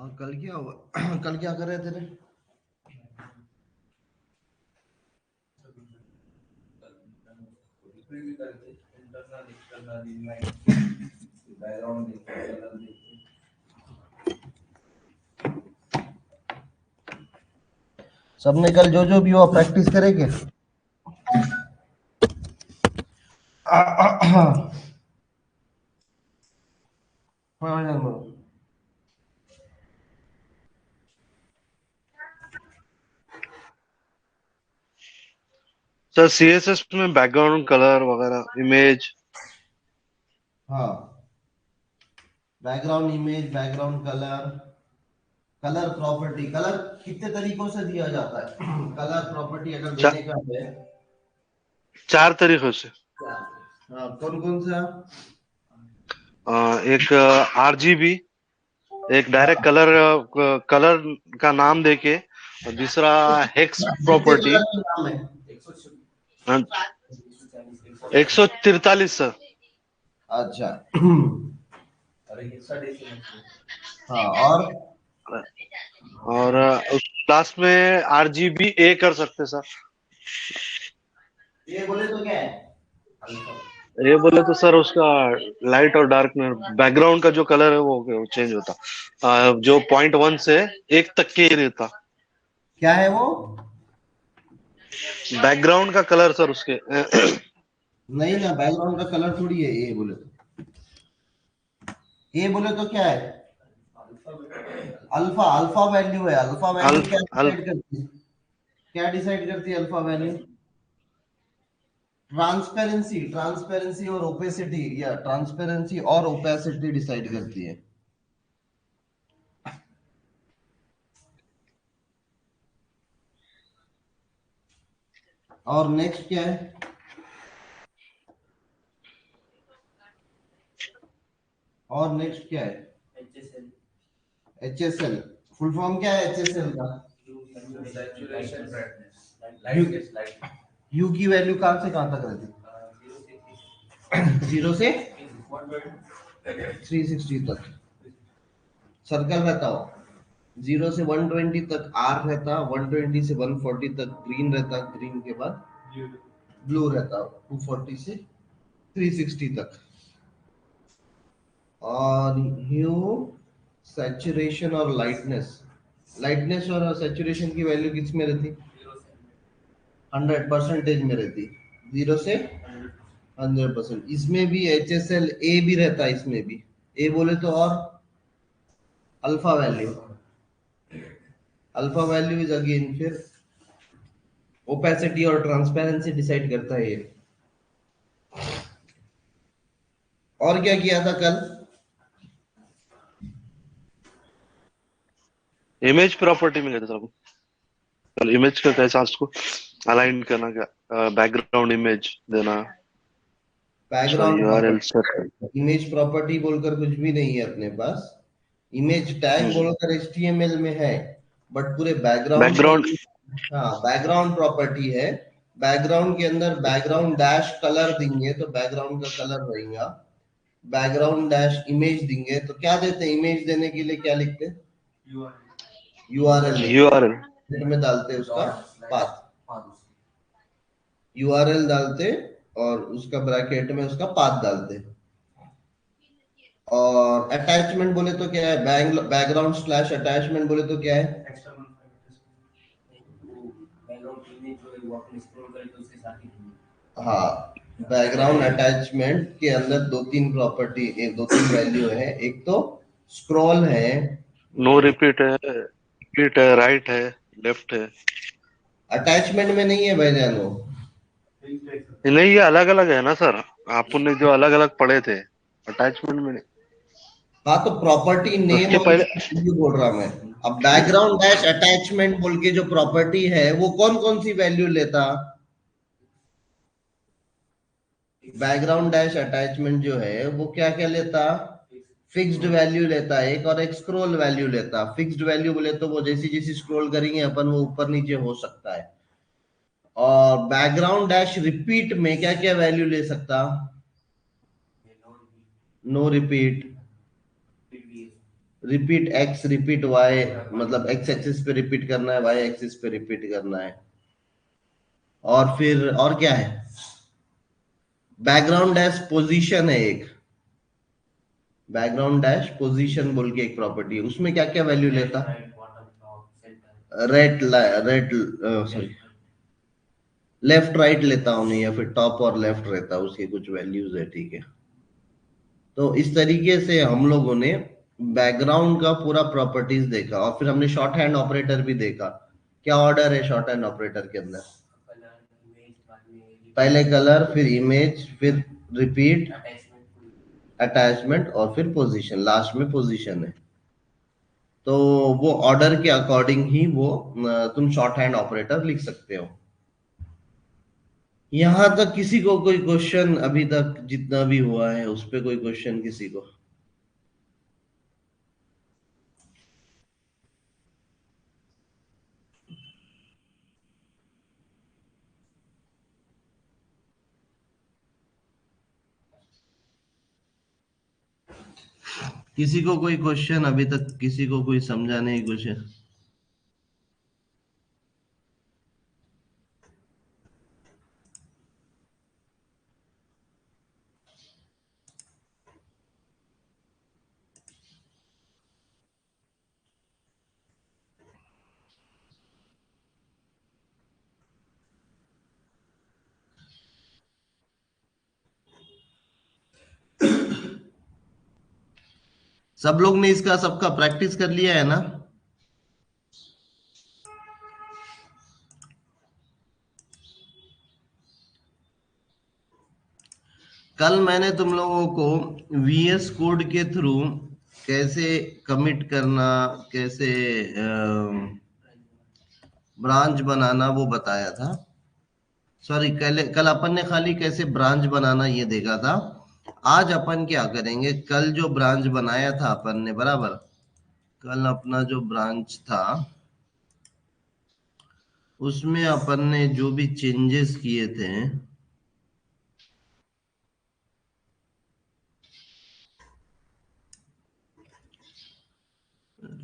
कल क्या हुआ? कल क्या कर रहे थे रे? सबने कल जो जो भी हुआ प्रैक्टिस करेंगे। हाँ जानवर। सर सीएसएस में बैकग्राउंड कलर वगैरह इमेज। हाँ, background image, background colour, colour property. Colour कितने तरीकों से दिया जाता है? कलर प्रॉपर्टी अगर चा, देने का है 4 तरीकों से। हाँ, कौन कौन सा? एक आरजीबी, एक डायरेक्ट कलर कलर का नाम देके, और दूसरा हेक्स कितने प्रॉपर्टी। कलर के नाम है? 143 सर। अच्छा। हाँ, और और उस क्लास में आरजीबी ए कर सकते सर। ये बोले तो क्या है? ये बोले तो सर उसका लाइट और डार्क में बैकग्राउंड का जो कलर है वो चेंज होता। जो 0.1 से 1 तक के ही रहता क्या है वो? बैकग्राउंड का कलर सर उसके। नहीं ना, बैकग्राउंड का कलर थोड़ी है ये बोले तो। ये बोले तो क्या है? अल्फा। अल्फा वैल्यू है। अल्फा वैल्यू अल्फ क्या अल्फ डिसाइड करती है? क्या डिसाइड करती है अल्फा वैल्यू? ट्रांसपेरेंसी। ट्रांसपेरेंसी और ओपेसिटी, या ट्रांसपेरेंसी और ओपेसिटी डिसाइड करती है। और नेक्स्ट क्या है? और नेक्स्ट क्या है? H S L. Full form क्या है एच एस एल का? यू की वैल्यू कहां से कहां तक रहती है? 0 से 360 तक सर्कल रहता हो। 0 से 120 तक आर रहता, 120 से 140 तक ग्रीन रहता, ग्रीन के बाद ब्लू रहता, 240 से 360 तक। और ह्यू, सैचुरेशन और लाइटनेस। लाइटनेस और सैचुरेशन की वैल्यू किस में रहती? 100% में रहती। 0 से 100%। इसमें भी एच एस एल ए भी रहता है। इसमें भी ए बोले तो, और alpha value. Alpha value is again फिर ओपेसिटी और ट्रांसपेरेंसी डिसाइड करता है ये। और क्या किया था कल? इमेज प्रॉपर्टी में लेते सर। कल इमेज का कैसा उसको अलाइन करना, क्या बैकग्राउंड इमेज देना। अच्छा background URL property. Sir. Image property बोलकर कुछ भी नहीं है अपने पास। इमेज टैग बोलकर एचटीएमएल में है, बट पूरे बैकग्राउंड के बैकग्राउंड। अंदर हाँ बैकग्राउंड प्रॉपर्टी है। बैकग्राउंड के अंदर बैकग्राउंड डैश कलर देंगे तो बैकग्राउंड का कलर रहेगा। बैकग्राउंड डैश इमेज देंगे तो क्या देते हैं? इमेज देने के लिए क्या लिखते हैं? यूआरएल लिखते यूआरएल। हैं, में डालते हैं उसका पाथ। यूआरएल डालते और उसका ब्रैकेट में उसका पाथ डालते। और अटैचमेंट बोले तो क्या है? बैकग्राउंड स्लैश अटैचमेंट बोले तो क्या है? हाँ, बैकग्राउंड अटैचमेंट के अंदर दो तीन प्रॉपर्टी, एक दो तीन वैल्यू है। एक तो स्क्रॉल है। नो रिपीट है, रिपीट है, राइट है, लेफ्ट है। अटैचमेंट में नहीं है भाई जानो। नहीं, ये अलग अलग है ना सर। आपने जो अलग अलग पढ़े थे अटैचमेंट में नहीं। हाँ, तो प्रॉपर्टी नेम उसके और पहले वैल्यू बोल रहा मैं। अब बैकग्राउंड डैश अटैचमेंट बोल के जो प्रॉपर्टी है वो कौन कौन सी वैल्यू लेता? बैकग्राउंड डैश अटैचमेंट जो है वो क्या क्या लेता? फिक्स्ड वैल्यू लेता है एक, और एक स्क्रॉल वैल्यू लेता। फिक्स्ड वैल्यू बोले तो वो जैसी जैसी स्क्रॉल करेंगे अपन वो ऊपर नीचे हो सकता है। और बैकग्राउंड डैश रिपीट में क्या क्या वैल्यू ले सकता? No repeat, repeat x repeat y, मतलब एक्स एक्सिस पे रिपीट करना है, वाई एक्सिस पे रिपीट करना है। और फिर और क्या है, बैकग्राउंड डैश पोजीशन है एक, बैकग्राउंड डैश पोजीशन बोल के एक प्रॉपर्टी है, उसमें क्या क्या वैल्यू लेता, red red sorry left right लेता हूँ नहीं, या फिर टॉप और लेफ्ट रहता है, उसकी कुछ वैल्यूज है, ठीक है। तो इस तरीके से हम लोगों ने बैकग्राउंड का पूरा प्रॉपर्टीज देखा, और फिर हमने शॉर्ट हैंड ऑपरेटर भी देखा। क्या ऑर्डर है शॉर्ट हैंड ऑपरेटर के अंदर, पहले कलर, फिर इमेज, फिर रिपीट, अटैचमेंट, और फिर पोजीशन, लास्ट में पोजीशन है। तो वो ऑर्डर के अकॉर्डिंग ही वो तुम शॉर्ट हैंड ऑपरेटर लिख सकते हो। यहां तक किसी को कोई क्वेश्चन, अभी तक जितना भी हुआ है उस पे कोई क्वेश्चन किसी को? किसी को कोई क्वेश्चन अभी तक, किसी को कोई समझा नहीं क्वेश्चन? सब लोग ने इसका सबका प्रैक्टिस कर लिया है ना? कल मैंने तुम लोगों को वीएस कोड के थ्रू कैसे कमिट करना, कैसे ब्रांच बनाना वो बताया था। सॉरी, कल अपन ने खाली कैसे ब्रांच बनाना ये देखा था। आज अपन क्या करेंगे, कल जो ब्रांच बनाया था अपन ने, बराबर, कल अपना जो ब्रांच था उसमें अपन ने जो भी चेंजेस किए थे,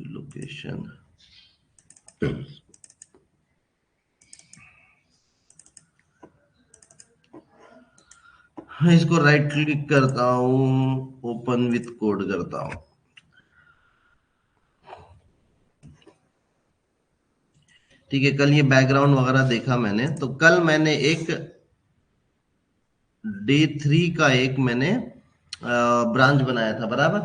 लोकेशन, इसको राइट क्लिक करता हूं, ओपन विथ कोड करता हूं। ठीक है, कल ये बैकग्राउंड वगैरह देखा मैंने, तो कल मैंने एक डे 3 का एक मैंने ब्रांच बनाया था, बराबर।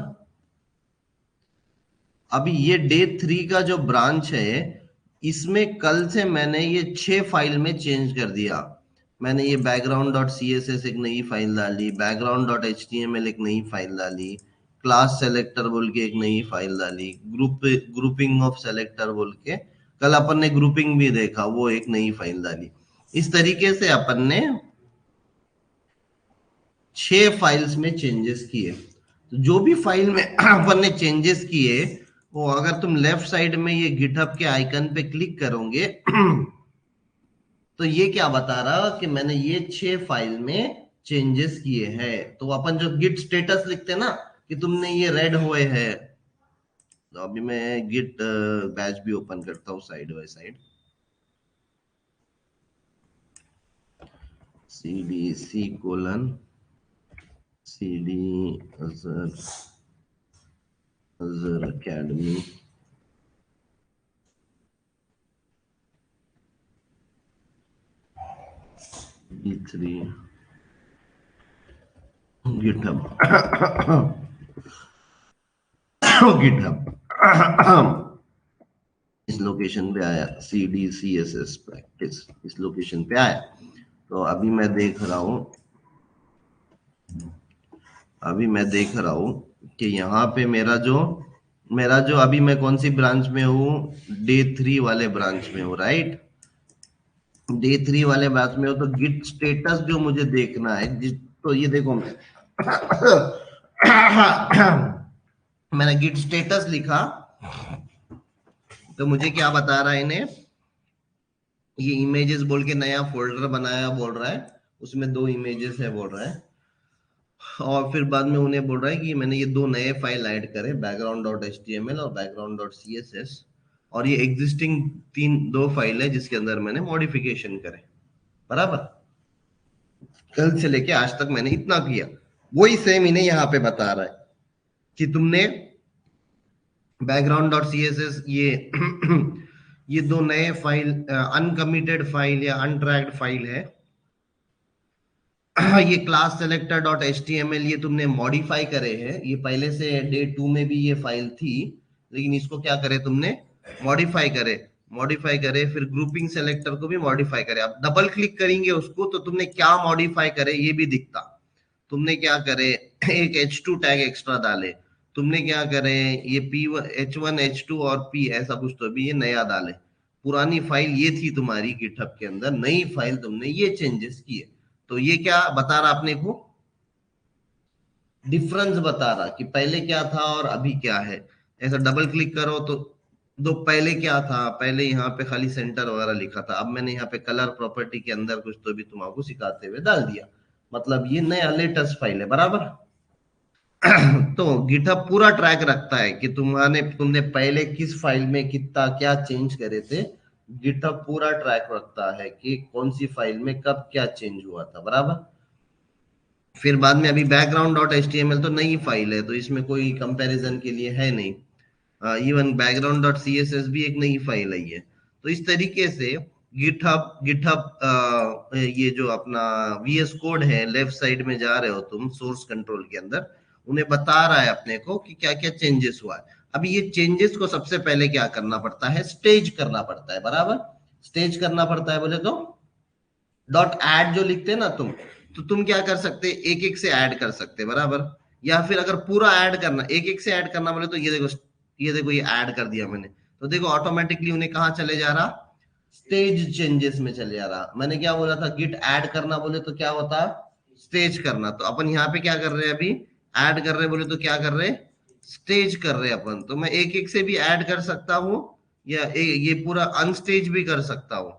अभी ये डे 3 का जो ब्रांच है, इसमें कल से मैंने ये 6 फाइल में चेंज कर दिया। मैंने ये background dot C S s एक नई फाइल डाली, background dot h t m l एक नई फाइल डाली, क्लास सेलेक्टर बोल के एक नई फाइल डाली, ग्रुपिंग ऑफ सेलेक्टर बोल के, कल अपन ने ग्रुपिंग भी देखा, वो एक नई फाइल डाली। इस तरीके से अपन ने 6 फाइल्स में चेंजेस किए। तो जो भी फाइल में अपन ने चेंजेस किए, वो अगर तुम लेफ्ट साइड में ये गिटहब के आइकन पे क्लिक करोगे तो ये क्या बता रहा कि मैंने ये 6 फाइल में चेंजेस किए हैं। तो अपन जो गिट स्टेटस लिखते ना कि तुमने ये रेड हुए हैं, तो अभी मैं गिट बैच भी ओपन करता हूँ side by side, cdc colon cd अजर अकेडमी D3 गिटहब गिटहब इस लोकेशन पे आया, CDCSS प्रैक्टिस इस लोकेशन पे आया। तो अभी मैं देख रहा हूं, कि यहाँ पे मेरा जो अभी मैं कौन सी ब्रांच में हूँ, डे 3 वाले ब्रांच में हूँ, राइट। डे 3 वाले ब्रांच में हूँ, तो गिट स्टेटस जो मुझे देखना है, तो ये देखो मैंने गिट स्टेटस लिखा, तो मुझे क्या बता रहा है इन्हें, ये इमेजेस बोल के नया फोल्डर बनाया बोल रहा है, उसमें 2 इमेजेस है बोल रहा है। और फिर बाद में उन्हें बोल रहा है कि मैंने ये दो नए फाइल ऐड करे, बैकग्राउंड डॉट एच और बैकग्राउंड डॉट सी, और ये एग्जिस्टिंग दो फाइल है जिसके अंदर मैंने मॉडिफिकेशन करे। बराबर, कल से लेके आज तक मैंने इतना किया। वही सेम इन्हें यहाँ पे बता रहा है कि तुमने बैकग्राउंड डॉट सी ये ये दो नए फाइल, अनकमिटेड फाइल या अनट्रैक्ड फाइल है। ये क्लास सेलेक्टर डॉट एचटीएमएल ये तुमने मॉडिफाई करे हैं। ये पहले से डे 2 में भी ये फाइल थी, लेकिन इसको क्या करे तुमने, मॉडिफाई करे। फिर ग्रुपिंग सेलेक्टर को भी मॉडिफाई करे। अब डबल क्लिक करेंगे उसको तो तुमने क्या मॉडिफाई करे ये भी दिखता। तुमने क्या करे, एक H2 टैग एक्स्ट्रा डाले। तुमने क्या करे, ये P1 H1 H2 और P ऐसा कुछ तो भी ये नया डाले। पुरानी फाइल ये थी तुम्हारी गिटहब के अंदर, नई फाइल तुमने ये चेंजेस किए। तो ये क्या बता रहा आपने को, डिफरेंस बता रहा कि पहले क्या था और अभी क्या है। ऐसा डबल क्लिक करो तो दो, पहले क्या था, पहले यहाँ पे खाली सेंटर वगैरह लिखा था, अब मैंने यहाँ पे कलर प्रॉपर्टी के अंदर कुछ तो भी तुमको सिखाते हुए डाल दिया। मतलब ये नया लेटेस्ट फाइल है। बराबर। तो गिटहब पूरा ट्रैक रखता है कि तुमने पहले किस फाइल में कितना क्या चेंज करे थे। गिटहब पूरा ट्रैक रखता है कि कौन सी फाइल में कब क्या चेंज हुआ था। बराबर। फिर बाद में अभी बैकग्राउंड डॉट एच तो नई फाइल है, तो इसमें कोई कंपैरिजन के लिए है नहीं। इवन बैकग्राउंड डॉट सी भी एक नई फाइल है ये। तो इस तरीके से गिटहब ये जो अपना वीएस कोड है, लेफ्ट साइड में जा रहे हो तुम सोर्स कंट्रोल के अंदर, उन्हें बता रहा है अपने को कि क्या क्या चेंजेस हुआ है। अभी ये चेंजेस को सबसे पहले क्या करना पड़ता है, स्टेज करना पड़ता है। बराबर, स्टेज करना पड़ता है बोले तो डॉट ऐड जो लिखते हैं ना तुम, तो तुम क्या कर सकते, एक एक से ऐड कर सकते। बराबर, या फिर अगर पूरा ऐड करना, एक एक से ऐड करना बोले तो ये देखो ये ऐड कर दिया मैंने, तो देखो ऑटोमेटिकली उन्हें कहाँ चले जा रहा, स्टेज चेंजेस में चले जा रहा। मैंने क्या बोला था, गिट ऐड करना बोले तो क्या होता, स्टेज करना। तो अपन यहाँ पे क्या कर रहे हैं, अभी ऐड कर रहे बोले तो क्या कर रहे, स्टेज कर रहे अपन। तो मैं एक एक से भी ऐड कर सकता हूँ, या ये पूरा अनस्टेज भी कर सकता हूँ।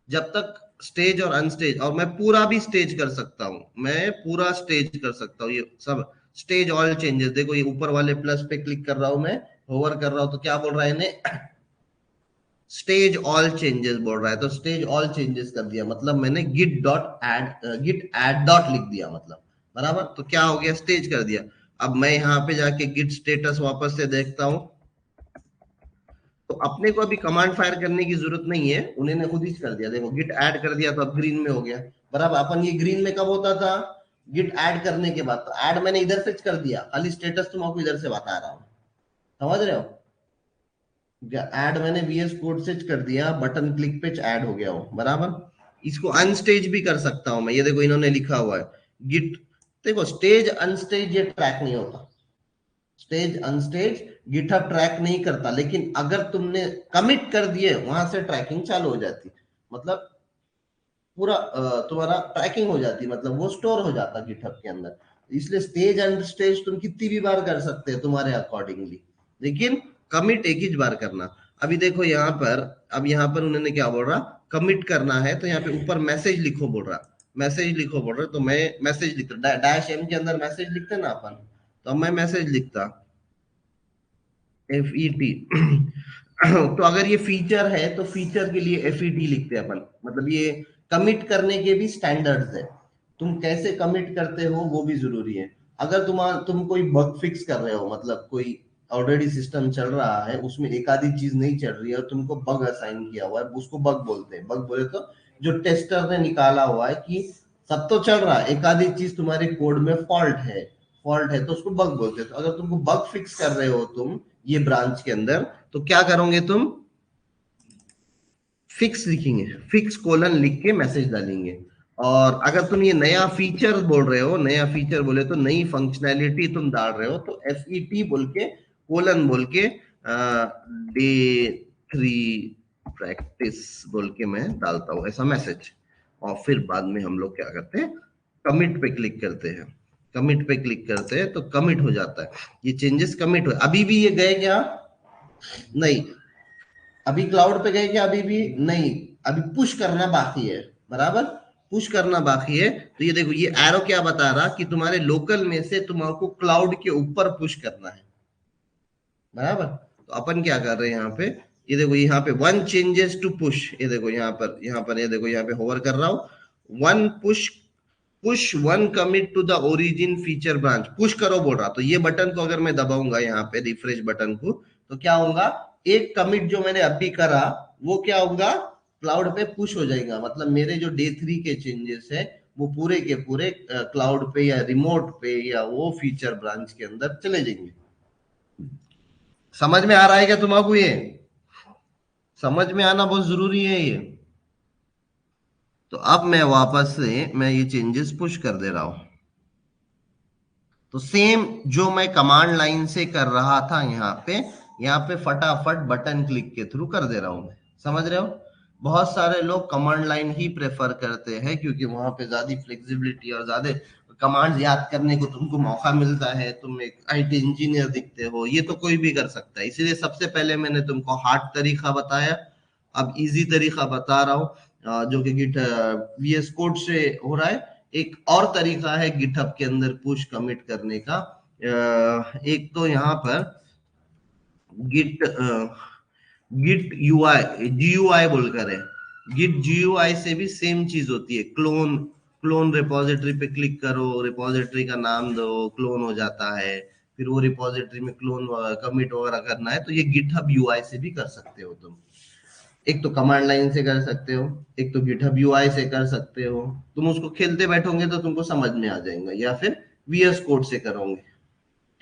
जब तक स्टेज और अनस्टेज, और मैं पूरा भी स्टेज कर सकता हूँ, मैं पूरा स्टेज कर सकता हूँ। ये सब स्टेज ऑल चेंजेस, देखो ये ऊपर वाले प्लस पे क्लिक कर रहा हूं, मैं होवर कर रहा हूं, तो क्या बोल रहा है इन्हें, स्टेज ऑल चेंजेस बोल रहा है। तो स्टेज ऑल चेंजेस कर दिया, मतलब मैंने गिट ऐड डॉट लिख दिया मतलब। बराबर, तो क्या हो गया, स्टेज कर दिया। अब मैं यहाँ पे जाके गिट स्टेटस वापस से देखता हूँ, तो अपने को अभी कमांड फायर करने की जरूरत नहीं है, उन्होंने खुद ही कर दिया। देखो गिट ऐड कर दिया तो अब ग्रीन में हो गया। बराबर, अपन ये ग्रीन में कब होता था, गिट ऐड करने के बाद। तो ऐड मैंने इधर से कर दिया, खाली स्टेटस तुमको इधर से बता रहा हूँ। समझ रहे हो, ऐड मैंने VS कोड से कर दिया, बटन क्लिक पे ऐड हो गया हो। बराबर, इसको अनस्टेज भी कर सकता हूं मैं। ये देखो इन्होंने लिखा हुआ है गिट, देखो स्टेज अनस्टेज ये ट्रैक नहीं होता, स्टेज अनस्टेज गिटहब ट्रैक नहीं करता, लेकिन अगर तुमने कमिट कर दिए वहां से ट्रैकिंग चालू हो जाती। मतलब पूरा तुम्हारा ट्रैकिंग हो जाती, मतलब वो स्टोर हो जाता गिटहब के अंदर। इसलिए स्टेज अनस्टेज तुम कितनी भी बार कर सकते हो तुम्हारे अकॉर्डिंगली, लेकिन कमिट एक ही बार करना। अभी देखो यहाँ पर, अब यहाँ पर उन्होंने क्या बोल रहा, कमिट करना है तो यहाँ पे ऊपर मैसेज लिखो बोल रहा, मैसेज लिखो बोल रहा। तो मैं मैसेज लिखता, डैश एम के अंदर मैसेज लिखते ना अपन, तो मैं मैसेज लिखता FET। तो अगर ये फीचर है तो फीचर के लिए FET लिखते हैं अपन। मतलब ये कमिट करने के भी स्टैंडर्ड्स है, तुम कैसे कमिट करते हो वो भी जरूरी है। अगर तुम कोई बग फिक्स कर रहे हो, मतलब कोई ऑलरेडी सिस्टम चल रहा है उसमें एक आधी चीज नहीं चल रही है और तुमको बग असाइन किया हुआ है, उसको बग बोलते हैं। बग बोले तो जो टेस्टर ने निकाला हुआ है कि सब तो चल रहा है, एक आधी चीज तुम्हारे कोड में फॉल्ट है तो उसको बग बोलते हैं। तो अगर तुमको बग फिक्स कर रहे हो तुम ये ब्रांच के अंदर, तो क्या करोगे तुम, फिक्स लिखेंगे, फिक्स कोलन लिख के मैसेज डालेंगे। और अगर तुम ये नया फीचर बोल रहे हो, नया फीचर बोले तो नई फंक्शनैलिटी तुम डाल रहे हो, तो FET बोल के कोलन बोल के Day 3 प्रैक्टिस बोल के मैं डालता हूँ ऐसा मैसेज। और फिर बाद में हम लोग क्या करते हैं, कमिट पे क्लिक करते हैं। कमिट पे क्लिक करते हैं तो कमिट हो जाता है, ये चेंजेस कमिट हो। अभी भी ये गए क्या, नहीं, अभी क्लाउड पे गए क्या, अभी भी नहीं, अभी पुश करना बाकी है। बराबर, पुश करना बाकी है। तो ये देखो, ये एरो क्या बता रहा कि तुम्हारे लोकल में से तुम्हारे क्लाउड के ऊपर पुश करना है, बराबर। तो अपन क्या कर रहे हैं यहाँ पे, ये देखो यहाँ पे वन चेंजेस टू पुश, ये देखो यहाँ पर ये देखो यहाँ पे होवर कर रहा हूं, one push, push one commit to the origin feature branch, push करो बोल रहा। तो ये बटन को अगर मैं दबाऊंगा यहाँ पे रिफ्रेश बटन को, तो क्या होगा, एक कमिट जो मैंने अभी करा वो क्या होगा, क्लाउड पे पुश हो जाएगा। मतलब मेरे जो डे 3 के चेंजेस है वो पूरे के पूरे क्लाउड पे या रिमोट पे या वो फीचर ब्रांच के अंदर चले जाएंगे। समझ में आ रहा है क्या तुम्हारा? ये समझ में आना बहुत जरूरी है ये। तो अब मैं वापस से मैं ये चेंजेस पुश कर दे रहा हूं। तो सेम जो मैं कमांड लाइन से कर रहा था यहाँ पे फटाफट बटन क्लिक के थ्रू कर दे रहा हूं मैं। समझ रहे हो? बहुत सारे लोग कमांड लाइन ही प्रेफर करते हैं क्योंकि वहां पे ज्यादा फ्लेक्सिबिलिटी और ज्यादा कमांड याद करने को तुमको मौका मिलता है। तुम एक आईटी इंजीनियर दिखते हो, ये तो कोई भी कर सकता है। इसलिए सबसे पहले मैंने तुमको हार्ड तरीका बताया, अब इजी तरीका बता रहा हूँ जो कि गिट वीएस कोड से हो रहा है। एक और तरीका है गिटहब के अंदर पुश कमिट करने का। एक तो यहाँ पर गिट गिट यूआई जीयूआई बोलकर है, गिट जीयूआई से भी सेम चीज होती है। क्लोन रिपोजिटरी पे क्लिक करो, रिपोजिटरी का नाम दो, क्लोन हो जाता है। फिर वो रिपोजिटरी में क्लोन कमिट वगैरह करना है तो ये गिटहब यूआई से भी कर सकते हो तुम। एक तो कमांड लाइन से कर सकते हो, एक तो गिटहब यूआई से कर सकते हो। तुम उसको खेलते बैठोगे तो तुमको समझ में आ जाएगा, या फिर वीएस कोड से करोगे,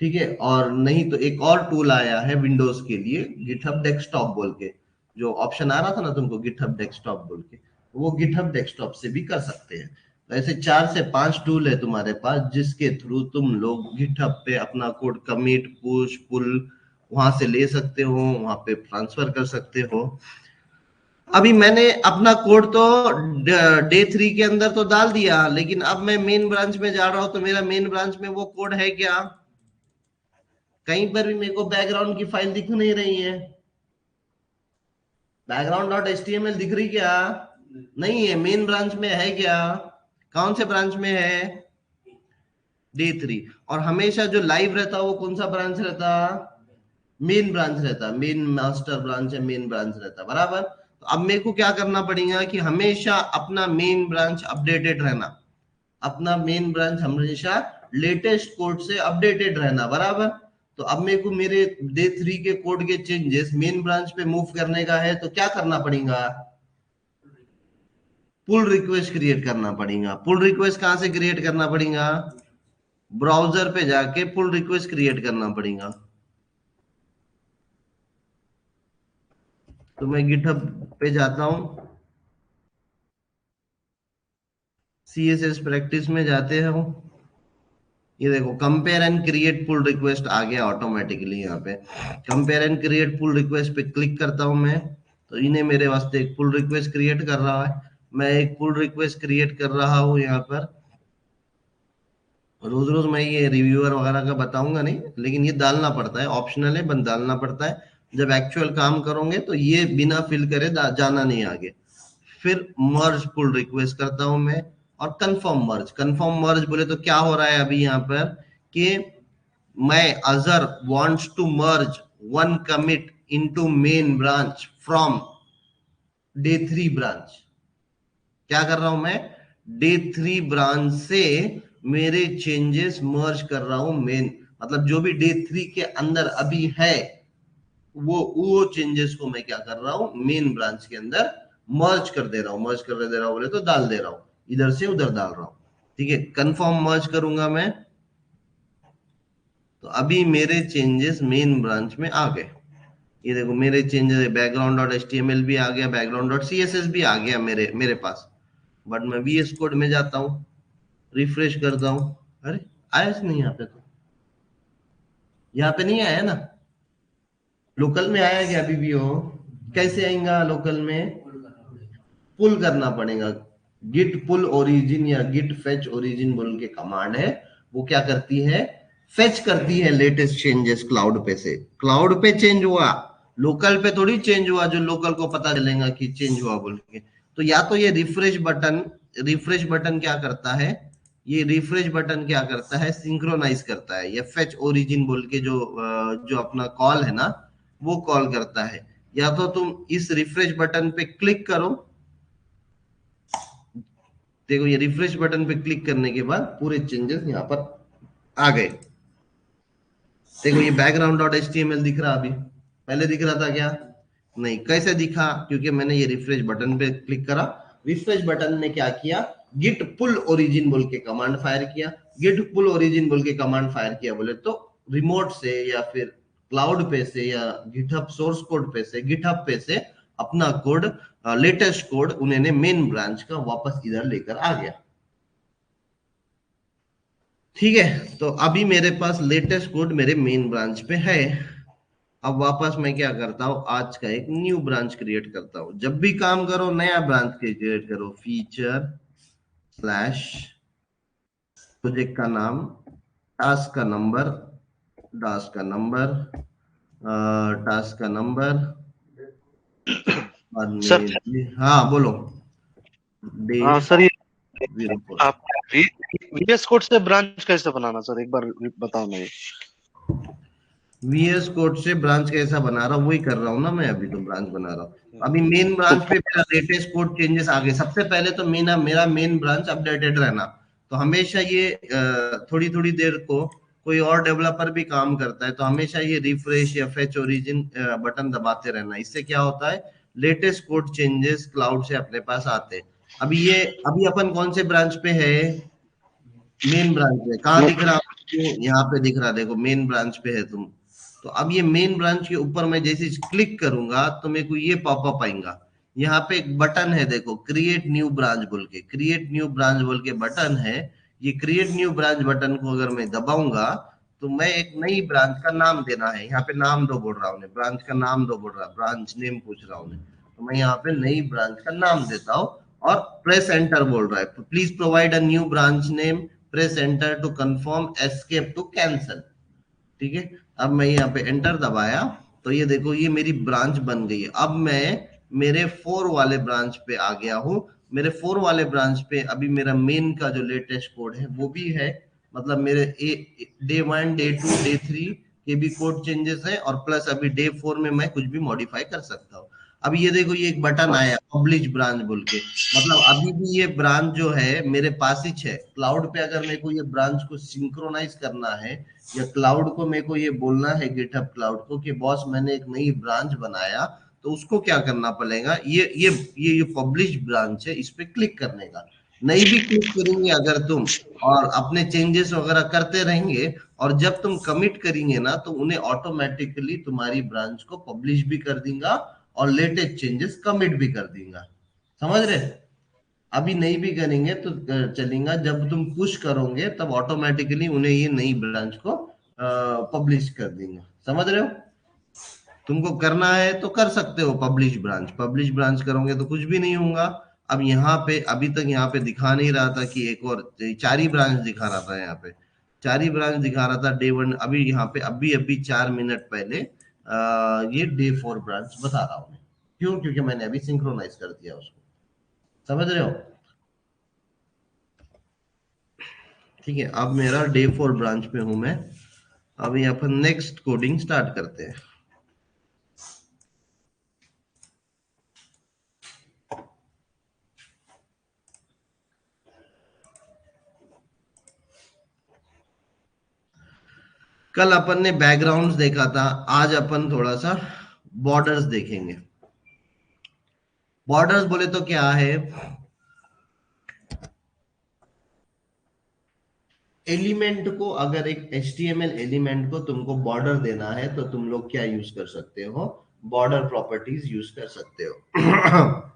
ठीक है। और नहीं तो एक और टूल आया है विंडोज के लिए, गिटहब डेस्कटॉप बोल के, जो ऑप्शन आ रहा था ना तुमको गिटहब डेस्कटॉप बोल के, वो गिटहब डेस्कटॉप से भी कर सकते हैं। तो ऐसे 4 से 5 टूल है तुम्हारे पास जिसके थ्रू तुम लोग गिटहब पे अपना कोड कमिट पुश पुल वहां से ले सकते हो, वहां पे ट्रांसफर कर सकते हो। अभी मैंने अपना कोड तो डे 3 के अंदर तो डाल दिया, लेकिन अब मैं मेन ब्रांच में जा रहा हूं तो मेरा मेन ब्रांच में वो कोड है क्या? कहीं पर भी मेरे को बैकग्राउंड की फाइल दिख नहीं रही है। बैकग्राउंड डॉट एचटीएमएल दिख रही क्या? नहीं है। मेन ब्रांच में है क्या? कौन से ब्रांच में है? डे 3। और हमेशा जो लाइव रहता वो कौन सा ब्रांच रहता? मेन ब्रांच रहता, मेन मास्टर ब्रांच है, मेन ब्रांच रहता, बराबर। तो अब मेरे को क्या करना पड़ेगा कि हमेशा अपना मेन ब्रांच अपडेटेड रहना, अपना मेन ब्रांच हमेशा लेटेस्ट कोड से अपडेटेड रहना, बराबर। तो अब मेरे को मेरे डे 3 के कोड के चेंजेस मेन ब्रांच पे मूव करने का है तो क्या करना पड़ेगा? पुल रिक्वेस्ट क्रिएट करना पड़ेगा। पुल रिक्वेस्ट कहां से क्रिएट करना पड़ेगा? ब्राउजर पे जाके पुल रिक्वेस्ट क्रिएट करना पड़ेगा। तो मैं गिटहब पे जाता हूं, सीएसएस प्रैक्टिस में जाते हैं। ये देखो compare and create pull request आ गया ऑटोमेटिकली। यहाँ पे compare and create pull request पे क्लिक करता हूं मैं, तो इन्हें मेरे वास्ते एक पुल रिक्वेस्ट क्रिएट कर रहा है। मैं एक पुल रिक्वेस्ट क्रिएट कर रहा हूँ यहाँ पर। रोज रोज मैं ये रिव्यूअर वगैरह का बताऊंगा नहीं, लेकिन ये डालना पड़ता है, ऑप्शनल है, बस डालना पड़ता है। जब एक्चुअल काम करोगे तो ये बिना फिल करे जाना नहीं आगे। फिर मर्ज पुल रिक्वेस्ट करता हूं मैं, और कंफर्म मर्ज बोले तो क्या हो रहा है अभी यहाँ पर कि मैं Azure wants to merge one commit into main branch from day 3 branch. क्या कर रहा हूं मैं? डे 3 ब्रांच से मेरे चेंजेस मर्ज कर रहा हूं मेन, मतलब जो भी डे 3 के अंदर अभी है वो चेंजेस को मैं क्या कर रहा हूं, मेन ब्रांच के अंदर मर्ज कर दे रहा हूं। मर्ज कर दे रहा हूं बोले तो डाल दे रहा हूं, इधर से उधर डाल रहा हूं, ठीक है। कंफर्म मर्ज करूंगा मैं, तो अभी मेरे चेंजेस मेन ब्रांच में आ गए। ये देखो मेरे चेंजेस, बैकग्राउंड डॉट एचटीएमएल भी आ गया, बैकग्राउंड डॉट सीएसएस भी आ गया मेरे पास। बट मैं वीएस कोड में जाता हूँ, रिफ्रेश करता हूँ, अरे आया नहीं यहाँ पे, तो यहाँ पे नहीं आया ना। लोकल में आया क्या अभी भी हो? कैसे आएगा लोकल में? पुल करना पड़ेगा। गिट पुल ओरिजिन या गिट फेच ओरिजिन बोल के कमांड है, वो क्या करती है, फेच करती है लेटेस्ट चेंजेस क्लाउड पे से। क्लाउड पे चेंज हुआ, लोकल पे थोड़ी चेंज हुआ जो लोकल को पता चलेगा कि चेंज हुआ बोल के। तो या तो ये रिफ्रेश बटन रिफ्रेश बटन क्या करता है, ये रिफ्रेश बटन क्या करता है, सिंक्रोनाइज करता है, या फेच ओरिजिन बोल के जो अपना कॉल है ना, वो कॉल करता है। या तो तुम इस रिफ्रेश बटन पे क्लिक करो, देखो ये रिफ्रेश बटन पे क्लिक करने के बाद पूरे चेंजेस यहाँ पर आ गए। देखो ये बैकग्राउंड डॉट एचटीएमएल दिख रहा, अभी पहले दिख रहा था क्या, नहीं। कैसे दिखा, क्योंकि मैंने ये रिफ्रेश बटन पे क्लिक करा। रिफ्रेश बटन ने क्या किया, गिट पुल ओरिजिन बोल के कमांड फायर किया। गिट पुल ओरिजिन बोल के कमांड फायर किया बोले तो रिमोट से या फिर क्लाउड पे से या गिटहब सोर्स कोड पे से, गिटहब पे से अपना कोड, लेटेस्ट कोड उन्होंने मेन ब्रांच का वापस इधर लेकर आ गया। ठीक है, तो अभी मेरे पास लेटेस्ट कोड मेरे मेन ब्रांच पे है। अब वापस मैं क्या करता हूँ, आज का एक न्यू ब्रांच क्रिएट करता हूँ। जब भी काम करो नया ब्रांच क्रिएट करो, फीचर स्लैश प्रोजेक्ट का नाम, टास्क का नंबर, टास्क का नंबर, टास्क का नंबर, बाद सर। में हाँ बोलो, डे हाँ सर, ये 04। आप VS कोड से ब्रांच कैसे बनाना सर, एक बार बताओ ना ये। वीएस कोड से ब्रांच कैसा बना रहा हूँ, वही कर रहा हूँ ना मैं, अभी तो ब्रांच बना रहा हूँ। अभी मेन तो ब्रांच पे मेरा लेटेस्ट कोड चेंजेस आ गए। सबसे पहले तो मेरा मेन ब्रांच अपडेटेड रहना, तो हमेशा ये थोड़ी थोड़ी देर को कोई और डेवलपर भी काम करता है, तो हमेशा ये रिफ्रेश या फेच ओरिजिन बटन दबाते रहना। इससे क्या होता है, लेटेस्ट कोड चेंजेस क्लाउड से अपने पास आते हैं। अभी अपन कौन से ब्रांच पे है, मेन ब्रांच पे। कहाँ दिख रहा आपको, यहाँ पे दिख रहा, देखो मेन ब्रांच पे है तुम। तो अब ये मेन ब्रांच के ऊपर मैं जैसे क्लिक करूंगा तो मेरे को ये पॉपअप आएगा। यहाँ पे एक बटन है देखो, क्रिएट न्यू ब्रांच बोल के, क्रिएट न्यू ब्रांच बोल के बटन है। ये क्रिएट न्यू ब्रांच बटन को अगर मैं दबाऊंगा तो मैं एक नई ब्रांच का नाम देना है, यहाँ पे नाम दो बोल रहा हूँ, ब्रांच का नाम दो बोल रहा, ब्रांच नेम पूछ रहा हूँ, तो मैं यहाँ पे नई ब्रांच का नाम देता हूँ और प्रेस एंटर बोल रहा है, please provide a new branch name, press enter to confirm, escape to cancel. ठीक है, अब मैं यहाँ पे एंटर दबाया तो ये देखो ये मेरी ब्रांच बन गई है। अब मैं मेरे 4 वाले ब्रांच पे आ गया हूँ। मेरे 4 वाले ब्रांच पे अभी मेरा मेन का जो लेटेस्ट कोड है वो भी है, मतलब मेरे डे 1 डे 2 डे 3 के भी कोड चेंजेस है, और प्लस अभी डे 4 में मैं कुछ भी मॉडिफाई कर सकता हूँ। अब ये देखो ये एक बटन आया पब्लिश ब्रांच बोल के, मतलब अभी भी ये ब्रांच जो है मेरे पास ही है। क्लाउड पे अगर मेरे को ये ब्रांच को सिंक्रोनाइज करना है या क्लाउड को मेरे को ये बोलना है, गिटहब क्लाउड को कि बॉस मैंने एक नई ब्रांच बनाया, तो उसको क्या करना पड़ेगा, ये पब्लिश ब्रांच है, इस पे क्लिक करने का। नहीं भी क्लिक करेंगे अगर तुम और अपने चेंजेस वगैरह करते रहेंगे, और जब तुम कमिट करेंगे ना तो उन्हें ऑटोमेटिकली तुम्हारी ब्रांच को पब्लिश भी कर देगा और लेटेस्ट चेंजेस कमिट भी कर देगा। समझ रहे, अभी नहीं भी करेंगे तो चलेगा, जब तुम पुश करोगे तब ऑटोमेटिकली उन्हें ये नई ब्रांच को पब्लिश कर देंगे। समझ रहे हो, तुमको करना है तो कर सकते हो पब्लिश ब्रांच, पब्लिश ब्रांच करोगे तो कुछ भी नहीं होगा। अब यहाँ पे अभी तक यहाँ पे दिखा नहीं रहा था कि एक और 4 ही ब्रांच दिखा रहा था, यहाँ पे 4 ही ब्रांच दिखा रहा था डे 1। अभी यहाँ पे अभी अभी 4 मिनट पहले ये डे 4 ब्रांच बता रहा हूँ। क्यों, क्योंकि मैंने अभी सिंक्रोनाइज कर दिया उसको। समझ रहे हो, ठीक है। अब मेरा डे 4 ब्रांच पे हूं मैं। अभी अपन नेक्स्ट कोडिंग स्टार्ट करते हैं। कल अपन ने बैकग्राउंड्स देखा था, आज अपन थोड़ा सा बॉर्डर्स देखेंगे। बॉर्डर्स बोले तो क्या है, एलिमेंट को, अगर एक HTML एलिमेंट को तुमको बॉर्डर देना है तो तुम लोग क्या यूज कर सकते हो, बॉर्डर प्रॉपर्टीज यूज कर सकते हो।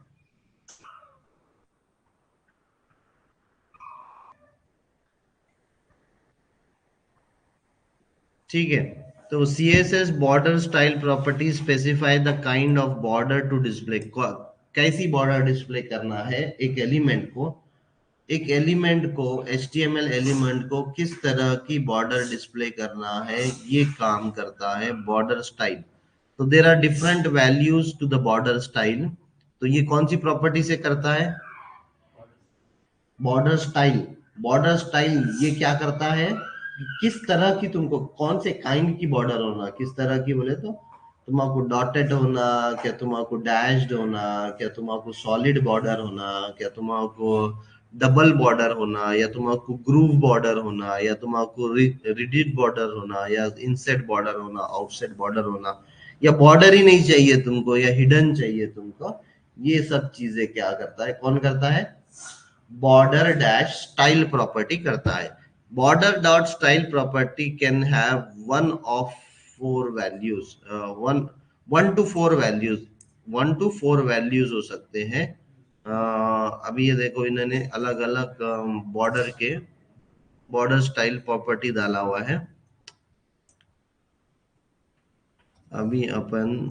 ठीक है, तो CSS border style property specify the kind of border to display, कैसी बॉर्डर डिस्प्ले करना है एक एलिमेंट को, एक एलिमेंट को, HTML एलिमेंट को किस तरह की बॉर्डर डिस्प्ले करना है, ये काम करता है बॉर्डर स्टाइल। तो there are different values to the border style. तो ये कौन सी प्रॉपर्टी से करता है, बॉर्डर स्टाइल ये क्या करता है, किस तरह की तुमको कौन से काइंड की बॉर्डर होना, किस तरह की बोले तो तुमको डॉटेड होना, क्या तुमको डैश्ड होना, क्या तुमको सॉलिड बॉर्डर होना, क्या तुमको डबल बॉर्डर होना, या तुमको ग्रूव बॉर्डर होना, या तुमको रिजिड बॉर्डर होना, या इनसेट बॉर्डर होना, आउटसेट बॉर्डर होना, या बॉर्डर ही नहीं चाहिए तुमको, या हिडन चाहिए तुमको। ये सब चीजें क्या करता है, कौन करता है, बॉर्डर डैश स्टाइल प्रॉपर्टी करता है। Border dot style property can have one of four values, one one two four values, one two four values हो सकते हैं। अभी ये देखो इन्होंने अलग अलग बॉर्डर के बॉर्डर स्टाइल प्रॉपर्टी डाला हुआ है। अभी अपन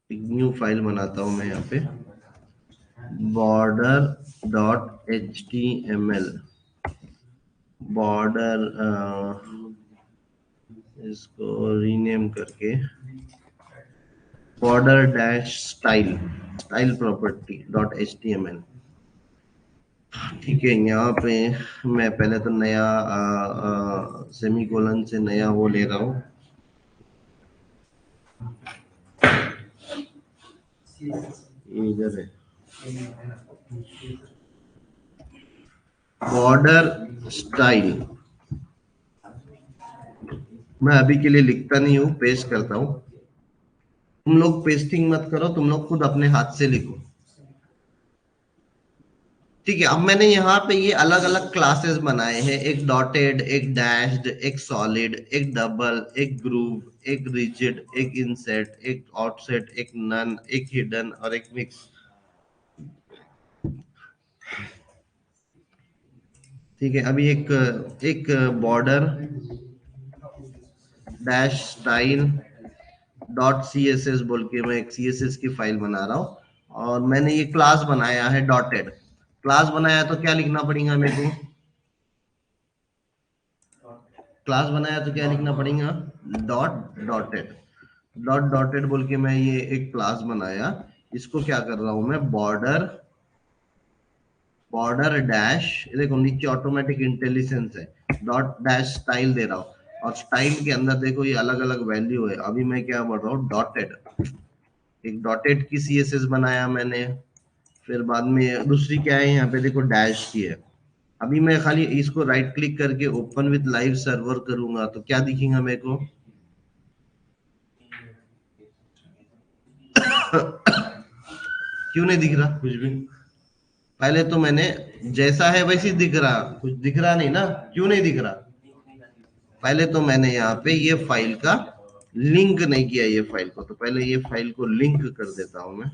एक न्यू फाइल बनाता हूं मैं यहाँ पे, border dot h t m l, border इसको रीनेम करके border dash style style property dot h t m l. ठीक है, यहाँ पे मैं पहले तो नया सेमी कोलन से नया वो ले रहा हूँ, इधर है बॉर्डर स्टाइल। मैं अभी के लिए लिखता नहीं हूँ, पेस्ट करता हूँ। तुम लोग पेस्टिंग मत करो, तुम लोग खुद अपने हाथ से लिखो। ठीक है, अब मैंने यहाँ पे ये अलग अलग क्लासेस बनाए हैं, एक डॉटेड, एक डैश्ड, एक सॉलिड, एक डबल, एक ग्रूव, एक रिजिड, एक इनसेट, एक आउटसेट, एक नन, एक हिडन और एक मिक्स। ठीक है, अभी एक एक border dash style dot C S S बोल के मैं एक सी एस एस की फाइल बना रहा हूँ, और मैंने ये क्लास बनाया है डॉटेड। क्लास बनाया तो क्या लिखना पड़ेगा मेरे को, क्लास बनाया तो क्या लिखना पड़ेगा, डॉट डॉटेड। डॉट डॉटेड बोल के मैं ये एक क्लास बनाया, इसको क्या कर रहा हूं मैं, बॉर्डर बॉर्डर डैश, देखो नीचे ऑटोमेटिक इंटेलिजेंस है, डॉट डैश स्टाइल दे रहा हूँ, और स्टाइल के अंदर देखो ये अलग अलग वैल्यू है। अभी मैं क्या बोल रहा हूँ, डॉटेड, एक डॉटेड की सी एस एस बनाया मैंने, फिर बाद में दूसरी क्या है यहाँ पे देखो डैश की है। अभी मैं खाली इसको राइट क्लिक करके ओपन विद लाइव सर्वर करूंगा तो क्या दिखेगा मेरे को, क्यों नहीं दिख रहा कुछ भी, पहले तो मैंने जैसा है वैसे ही दिख रहा, कुछ दिख रहा नहीं ना, क्यों नहीं दिख रहा, पहले तो मैंने यहाँ पे ये फाइल का लिंक नहीं किया ये फाइल को, तो पहले ये फाइल को लिंक कर देता हूं मैं।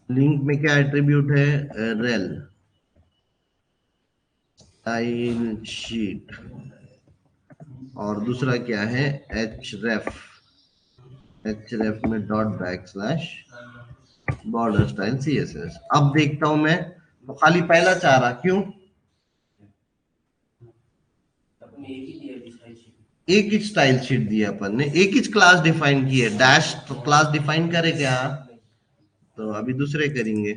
लिंक में क्या एट्रीब्यूट है, रेल स्टाइल शीट, और दूसरा क्या है, एच रेफ में dot back slash border style c S s. अब देखता हूं मैं, तो खाली पहला चाह रहा, क्यों, एक ही स्टाइल शीट दी अपन ने, एक ही क्लास डिफाइन की है, डैश तो क्लास डिफाइन करे क्या, तो अभी दूसरे करेंगे।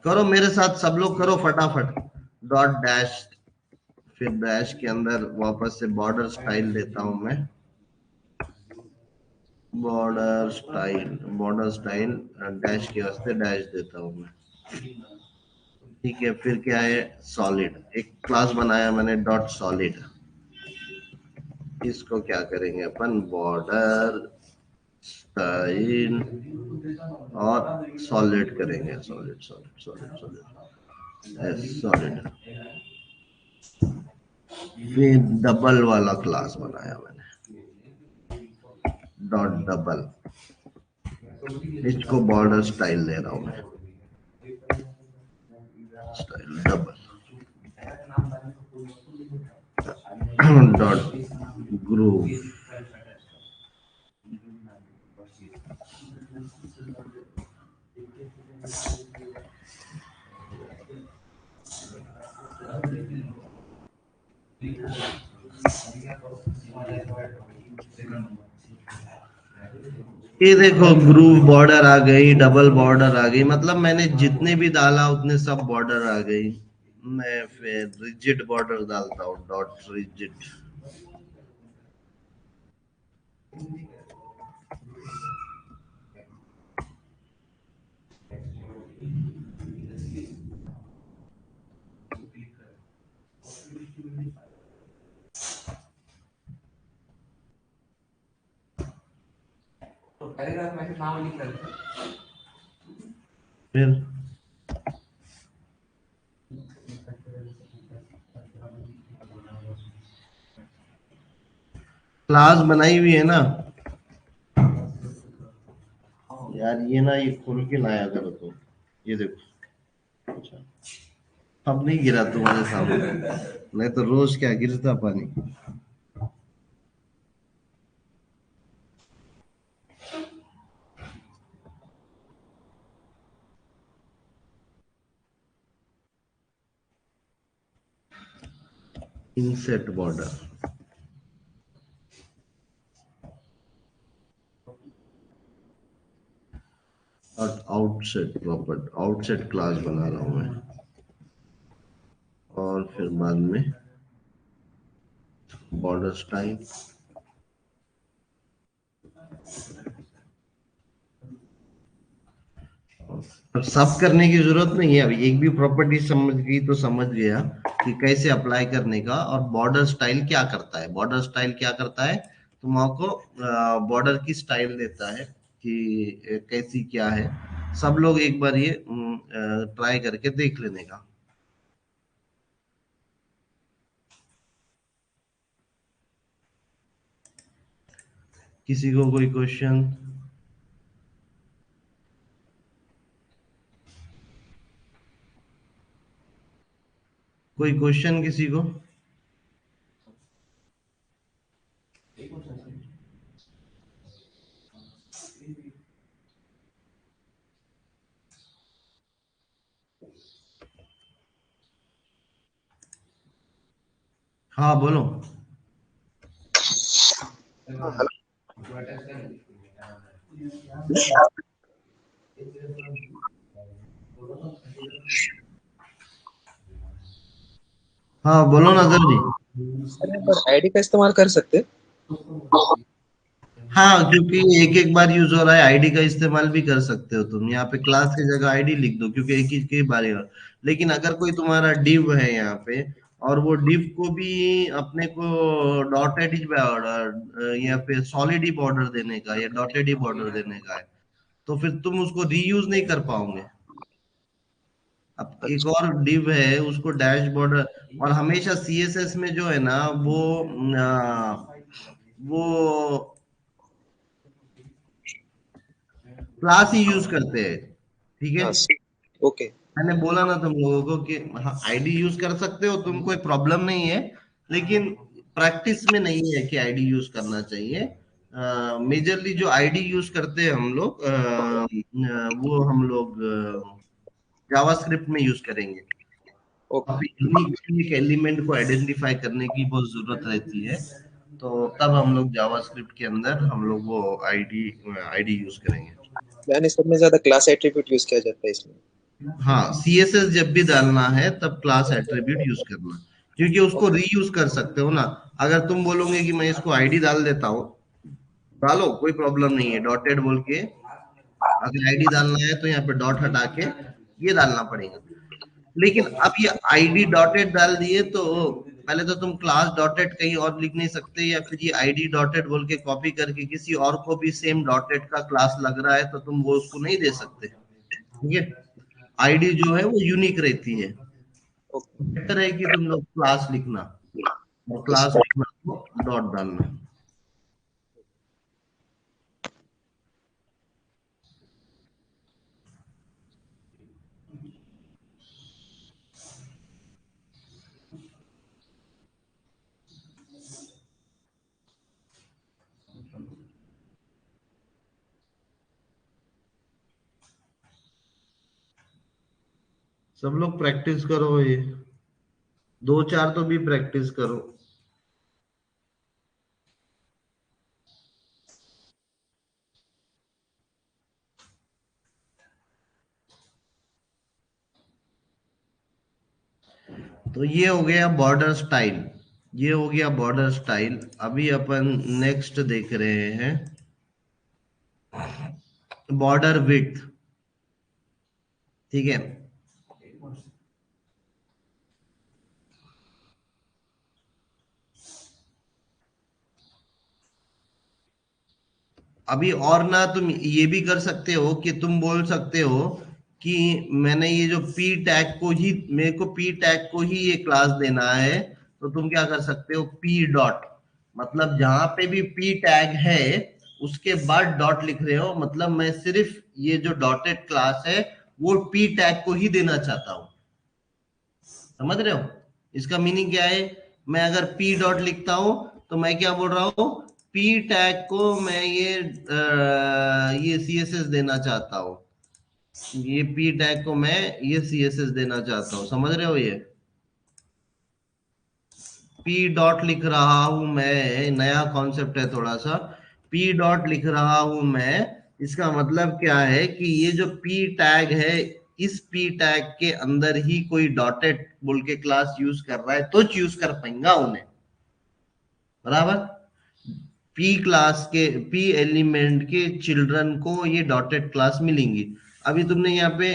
करो मेरे साथ सब लोग करो फटाफट, डॉट डैश, फिर डैश के अंदर वापस से border style, border style dash के वास्ते डैश देता हूं मैं। ठीक है, फिर क्या है, सॉलिड, एक क्लास बनाया मैंने डॉट सॉलिड, इसको क्या करेंगे अपन, बॉर्डर स्टाइल और सॉलिड करेंगे, solid solid solid solid solid. फिर डबल वाला क्लास बनाया मैंने, डॉट डबल, इसको बॉर्डर स्टाइल दे रहा हूं मैं, स्टाइल डबल, डॉट ग्रूव, ये देखो ग्रूव बॉर्डर आ गई, डबल बॉर्डर आ गई, मतलब मैंने जितने भी डाला उतने सब बॉर्डर आ गई। मैं फिर रिजिड बॉर्डर डालता हूँ, डॉट रिजिड। फिर क्लास बनाई हुई है ना यार, ये ना ये खोल के लाया करो तो। ये देखो, अच्छा अब नहीं गिरा तुम्हारे सामने, नहीं तो रोज क्या गिरता पानी। इनसेट बॉर्डर और आउटसेट प्रॉपर्टी, आउटसेट क्लास बना रहा हूं मैं। और फिर बाद में बॉर्डर स्टाइल। अब सब करने की जरूरत नहीं है, अभी एक भी प्रॉपर्टी समझ गई तो समझ गया कि कैसे अप्लाई करने का। और बॉर्डर स्टाइल क्या करता है, बॉर्डर स्टाइल क्या करता है, तुम आपको बॉर्डर की स्टाइल देता है कि कैसी क्या है। सब लोग एक बार ये ट्राई करके देख लेने का। किसी को कोई क्वेश्चन? कोई क्वेश्चन किसी को? हाँ बोलो। हाँ, हेलो। हाँ बोलो नजर जी। अरे पर आईडी का इस्तेमाल कर सकते हैं। हाँ, क्योंकि एक एक बार यूज हो रहा है, आईडी का इस्तेमाल भी कर सकते हो तुम। यहाँ पे क्लास की जगह आईडी लिख दो, क्योंकि एक ही की बार ही हो। लेकिन अगर कोई तुम्हारा डिव है यहाँ पे, और वो डिव को भी अपने को डॉटेड ही बॉर्डर या फिर सॉलिड ही बॉर्डर देने का या डॉटेड ही बॉर्डर देने का है, तो फिर तुम उसको रीयूज नहीं कर पाओगे। अब एक अच्छा। और डिव है, उसको डैश बॉर्डर। और हमेशा सीएसएस में जो है ना वो क्लास ही यूज करते हैं। ठीक है, हाँ, ओके। मैंने बोला ना तुम लोगों को कि हाँ आईडी यूज कर सकते हो तुम, कोई प्रॉब्लम नहीं है। लेकिन प्रैक्टिस में नहीं है कि आईडी यूज करना चाहिए। मेजरली जो आईडी यूज करते हैं हम लोग, वो हम लोग जावास्क्रिप्ट में यूज करेंगे। ओके। काफी यूनिक एलिमेंट को आइडेंटिफाई करने की बहुत जरूरत रहती है, तो तब हम लोग जावास्क्रिप्ट के अंदर हम लोग वो आईडी आईडी यूज करेंगे। यानी सब में ज्यादा क्लास एट्रीब्यूट यूज किया जाता है इसमें। हाँ, सीएसएस जब भी डालना है तब क्लास एट्रीब्यूट यूज करना, क्योंकि उसको रीयूज कर सकते हो ना। अगर तुम बोलोगे कि मैं इसको आईडी डाल देता हूँ, डालो, कोई प्रॉब्लम नहीं है, डॉटेड बोल के। अगर आईडी डालना है तो यहाँ पे डॉट हटा के ये डालना पड़ेगा। लेकिन अब ये आईडी डॉटेड डाल दिए तो पहले तो तुम क्लास डॉटेड कहीं और लिख नहीं सकते, या फिर ये आईडी डॉटेड बोल के कॉपी करके किसी और को भी सेम डॉटेड का क्लास लग रहा है तो तुम वो उसको नहीं दे सकते। ठीक है, आईडी जो है वो यूनिक रहती है। ओके। बेटर है कि तुम लोग क्लास लिखना, और ओके क्लास सर। लिखना तो डॉट डालना। सब लोग प्रैक्टिस करो, ये दो चार तो भी प्रैक्टिस करो। तो ये हो गया बॉर्डर स्टाइल, ये हो गया बॉर्डर स्टाइल। अभी अपन नेक्स्ट देख रहे हैं बॉर्डर विड्थ। ठीक है, अभी और ना तुम ये भी कर सकते हो कि तुम बोल सकते हो कि मैंने ये जो पी टैग को ही, मेरे को पी टैग को ही ये क्लास देना है, तो तुम क्या कर सकते हो, पी डॉट, मतलब जहां पे भी पी टैग है उसके बाद डॉट लिख रहे हो, मतलब मैं सिर्फ ये जो डॉटेड क्लास है वो पी टैग को ही देना चाहता हूं। समझ रहे हो इसका मीनिंग क्या है? मैं अगर पी डॉट लिखता हूं तो मैं क्या बोल रहा हूं, पी टैग को मैं ये सीएसएस देना चाहता हूं, ये पी टैग को मैं ये सीएसएस देना चाहता हूं। समझ रहे हो? ये पी डॉट लिख रहा हूं मैं, नया कॉन्सेप्ट है थोड़ा सा, पी डॉट लिख रहा हूं मैं, इसका मतलब क्या है कि ये जो पी टैग है, इस पी टैग के अंदर ही कोई डॉटेड बोल के क्लास यूज कर रहा है तो यूज कर पाएंगा उन्हें। बराबर, पी क्लास के, पी एलिमेंट के चिल्ड्रन को ये डॉटेड क्लास मिलेंगी। अभी तुमने यहाँ पे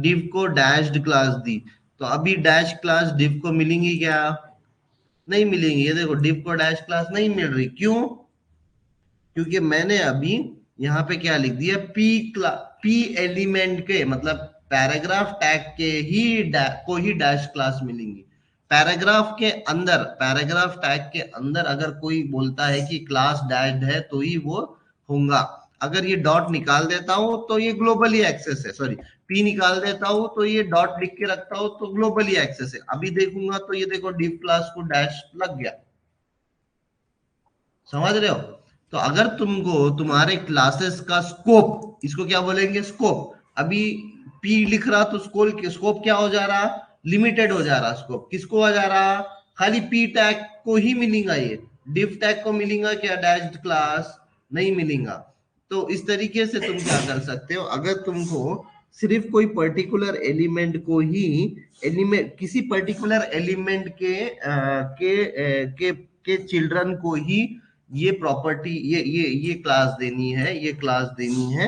डिव को डैश्ड क्लास दी, तो अभी डैश क्लास डिव को मिलेंगी क्या? नहीं मिलेंगी। ये देखो डिव को डैश क्लास नहीं मिल रही, क्यों? क्योंकि मैंने अभी यहाँ पे क्या लिख दिया, पी एलिमेंट के, मतलब पैराग्राफ टैग के ही को ही डैश क्लास मिलेंगी। पैराग्राफ के अंदर, पैराग्राफ टैग के अंदर अगर कोई बोलता है कि क्लास डैश्ड है तो ही वो होगा। अगर ये डॉट निकाल देता हूं तो ये ग्लोबली एक्सेस है, सॉरी, पी निकाल देता हूं तो ये डॉट लिख के रखता हूं तो ग्लोबली एक्सेस है। अभी देखूंगा तो ये देखो डिव क्लास को डैश लग गया। समझ रहे हो? तो अगर तुमको तुम्हारे क्लासेस का स्कोप, इसको क्या बोलेंगे, स्कोप, अभी पी लिख रहा तो स्कोप क्या हो जा रहा, लिमिटेड हो जा रहा। स्कोप किसको हो जा रहा, खाली पी टैग को ही मिलेगा, ये डिव टैग को मिलेगा क्या डैश्ड क्लास? नहीं मिलेगा। तो इस तरीके से तुम क्या कर सकते हो, अगर तुमको सिर्फ कोई पर्टिकुलर एलिमेंट को ही, एलिमेंट किसी पर्टिकुलर एलिमेंट के चिल्ड्रन को ही ये प्रॉपर्टी, ये क्लास देनी है, ये क्लास देनी है,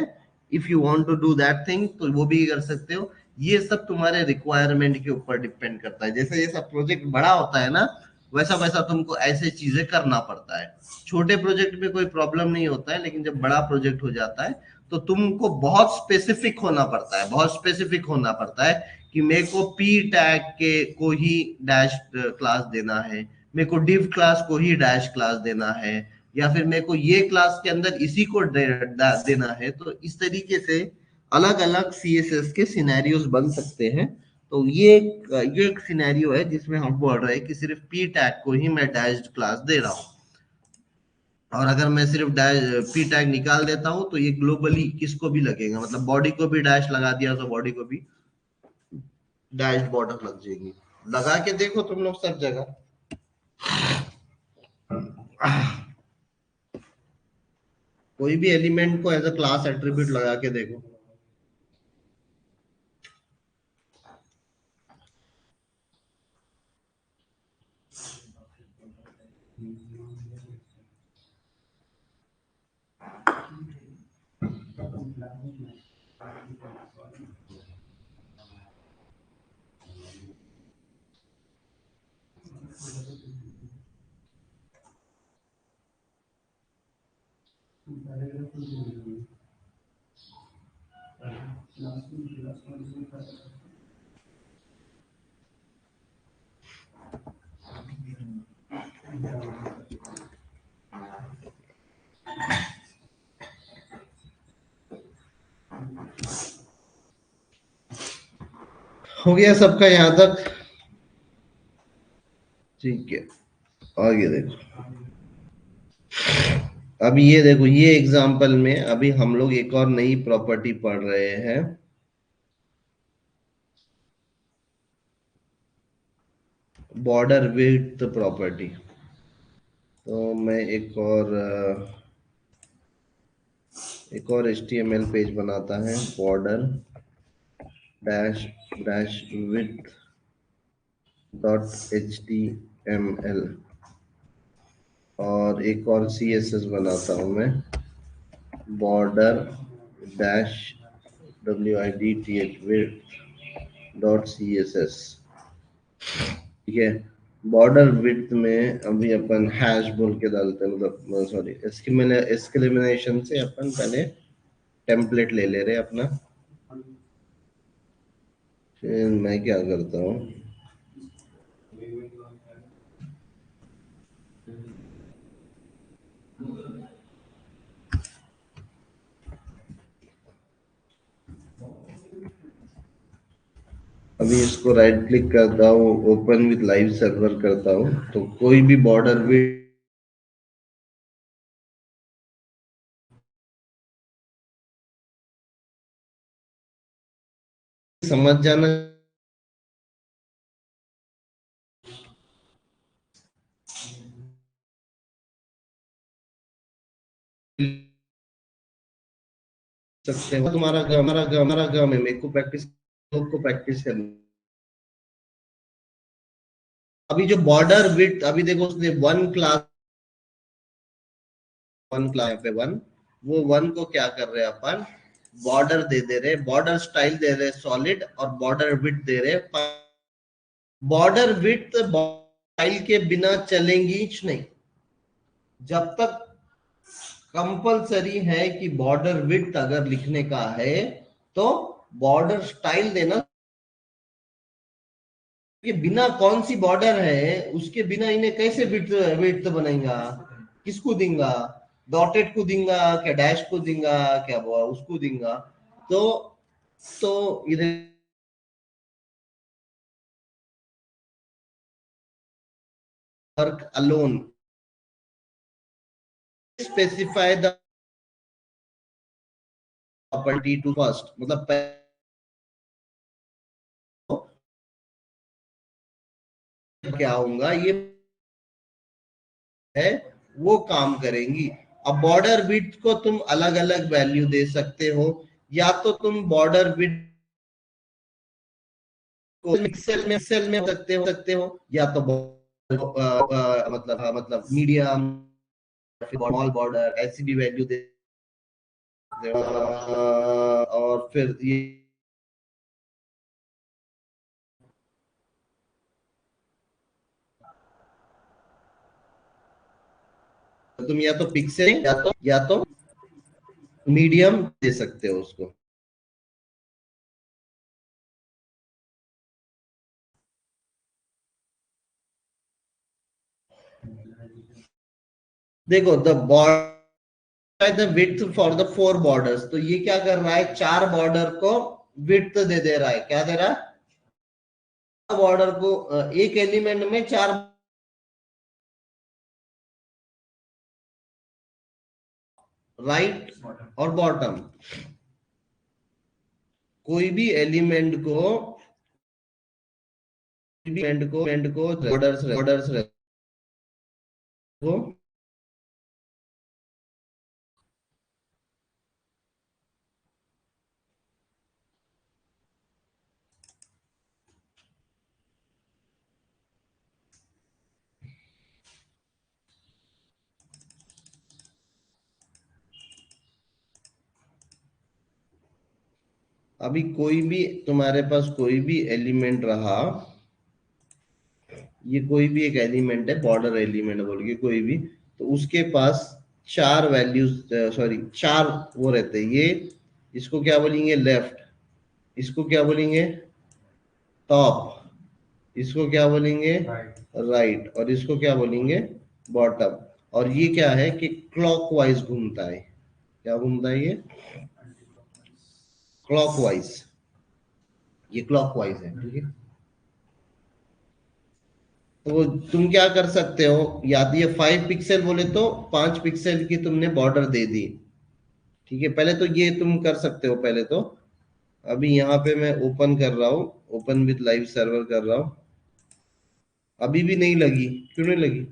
if you want to do that thing तो वो भी कर सकते हो। ये सब तुम्हारे रिक्वायरमेंट के ऊपर डिपेंड करता है। जैसे जैसा प्रोजेक्ट बड़ा होता है ना, वैसा वैसा तुमको ऐसे चीजें करना पड़ता है। छोटे प्रोजेक्ट में कोई प्रॉब्लम नहीं होता है, लेकिन जब बड़ा प्रोजेक्ट हो जाता है तो तुमको बहुत स्पेसिफिक होना पड़ता है, बहुत स्पेसिफिक होना पड़ता है कि मेरे को पी टैग के को ही डैश क्लास देना है, मेरे को डिव क्लास को ही डैश क्लास देना है, या फिर मेरे को ये क्लास के अंदर इसी को देना है। तो इस तरीके से अलग अलग सीएसएस के सिनेरियोज बन सकते हैं। तो ये एक सिनेरियो है जिसमें हम बोल रहे हैं कि सिर्फ पी टैग को ही मैं डैश्ड क्लास दे रहा हूँ, और अगर मैं सिर्फ पी टैग निकाल देता हूं तो ये ग्लोबली किसको भी लगेगा, मतलब बॉडी को भी डैश लगा दिया तो बॉडी को भी डैश बॉर्डर लग जाएगी। लगा के देखो तुम लोग सब जगह। कोई भी एलिमेंट को एज अ क्लास एट्रीब्यूट लगा के देखो। हो गया सबका यहाँ तक? ठीक है, आगे देखो। अभी ये देखो, ये एग्जांपल में अभी हम लोग एक और नई प्रॉपर्टी पढ़ रहे हैं, बॉर्डर विड्थ प्रॉपर्टी। तो मैं एक और HTML पेज बनाता है, border dash dash width HTML और एक और CSS बनाता हूं मैं, बॉर्डर डैश width.css। ठीक है, बॉर्डर विड्थ में अभी अपन हैश बोल के डालते हैं, मतलब सॉरी एक्सक्लेमेशन से अपन पहले टेम्पलेट ले ले रहे हैं अपना। फिर मैं क्या करता हूँ, अभी इसको राइट क्लिक करता हूँ, ओपन विद लाइव सर्वर करता हूँ, तो कोई भी बॉर्डर विड्थ समझ जाना। सकते हो, हमारा काम है, मेरे को प्रैक्टिस, लोग को प्रैक्टिस करनी। अभी जो बॉर्डर विड्थ, अभी देखो उसने वन क्लास पे वन, वो वन को क्या कर रहे हैं अपन, बॉर्डर दे रहे, बॉर्डर स्टाइल दे रहे सॉलिड, और बॉर्डर विड्थ दे रहे। बॉर्डर विड्थ स्टाइल के बिना चलेंगी नहीं, जब तक कंपलसरी है कि बॉर्डर विड्थ अगर लिखने का है तो बॉर्डर स्टाइल देना। ये बिना कौन सी बॉर्डर है उसके बिना इन्हें कैसे विड्थ विड्थ बनेगा, किसको देंगा, डॉटेड को देंगा क्या, डैश को देंगा क्या, उसको देंगा। तो इधर work alone specify the property to first, मतलब क्या होगा ये है, वो काम करेंगी। अब बॉर्डर विड्थ को तुम अलग अलग वैल्यू दे सकते हो, या तो तुम बॉर्डर विड्थ को पिक्सल में सकते हो, या तो मतलब मीडियम, स्मॉल बॉर्डर, ऐसी भी वैल्यू दे सकते हो। और फिर ये तुम या तो पिक्सल या तो मीडियम दे सकते हो उसको। देखो the border the width for the 4 borders, तो ये क्या कर रहा है, 4 बॉर्डर को विड्थ दे रहा है, क्या दे रहा है, बॉर्डर को एक एलिमेंट में 4, राइट और बॉटम, कोई भी एलिमेंट को बॉर्डर्स को अभी कोई भी तुम्हारे पास कोई भी एलिमेंट रहा, ये कोई भी एक एलिमेंट है, बॉर्डर एलिमेंट बोल के कोई भी, तो उसके पास 4 वैल्यूज, सॉरी 4 वो रहते हैं। ये इसको क्या बोलेंगे, लेफ्ट, इसको क्या बोलेंगे, टॉप, इसको क्या बोलेंगे, राइट, और इसको क्या बोलेंगे, बॉटम। और ये क्या है कि क्लॉकवाइज घूमता है, क्या घूमता है ये, क्लॉकवाइज, ये क्लॉकवाइज है, ठीक है। तो तुम क्या कर सकते हो, या तो ये 5 पिक्सल बोले तो 5 पिक्सल की तुमने बॉर्डर दे दी, ठीक है। पहले तो ये तुम कर सकते हो पहले तो। अभी यहाँ पे मैं ओपन कर रहा हूँ, ओपन विद लाइव सर्वर कर रहा हूँ, अभी भी नहीं लगी, क्यों नहीं लगी,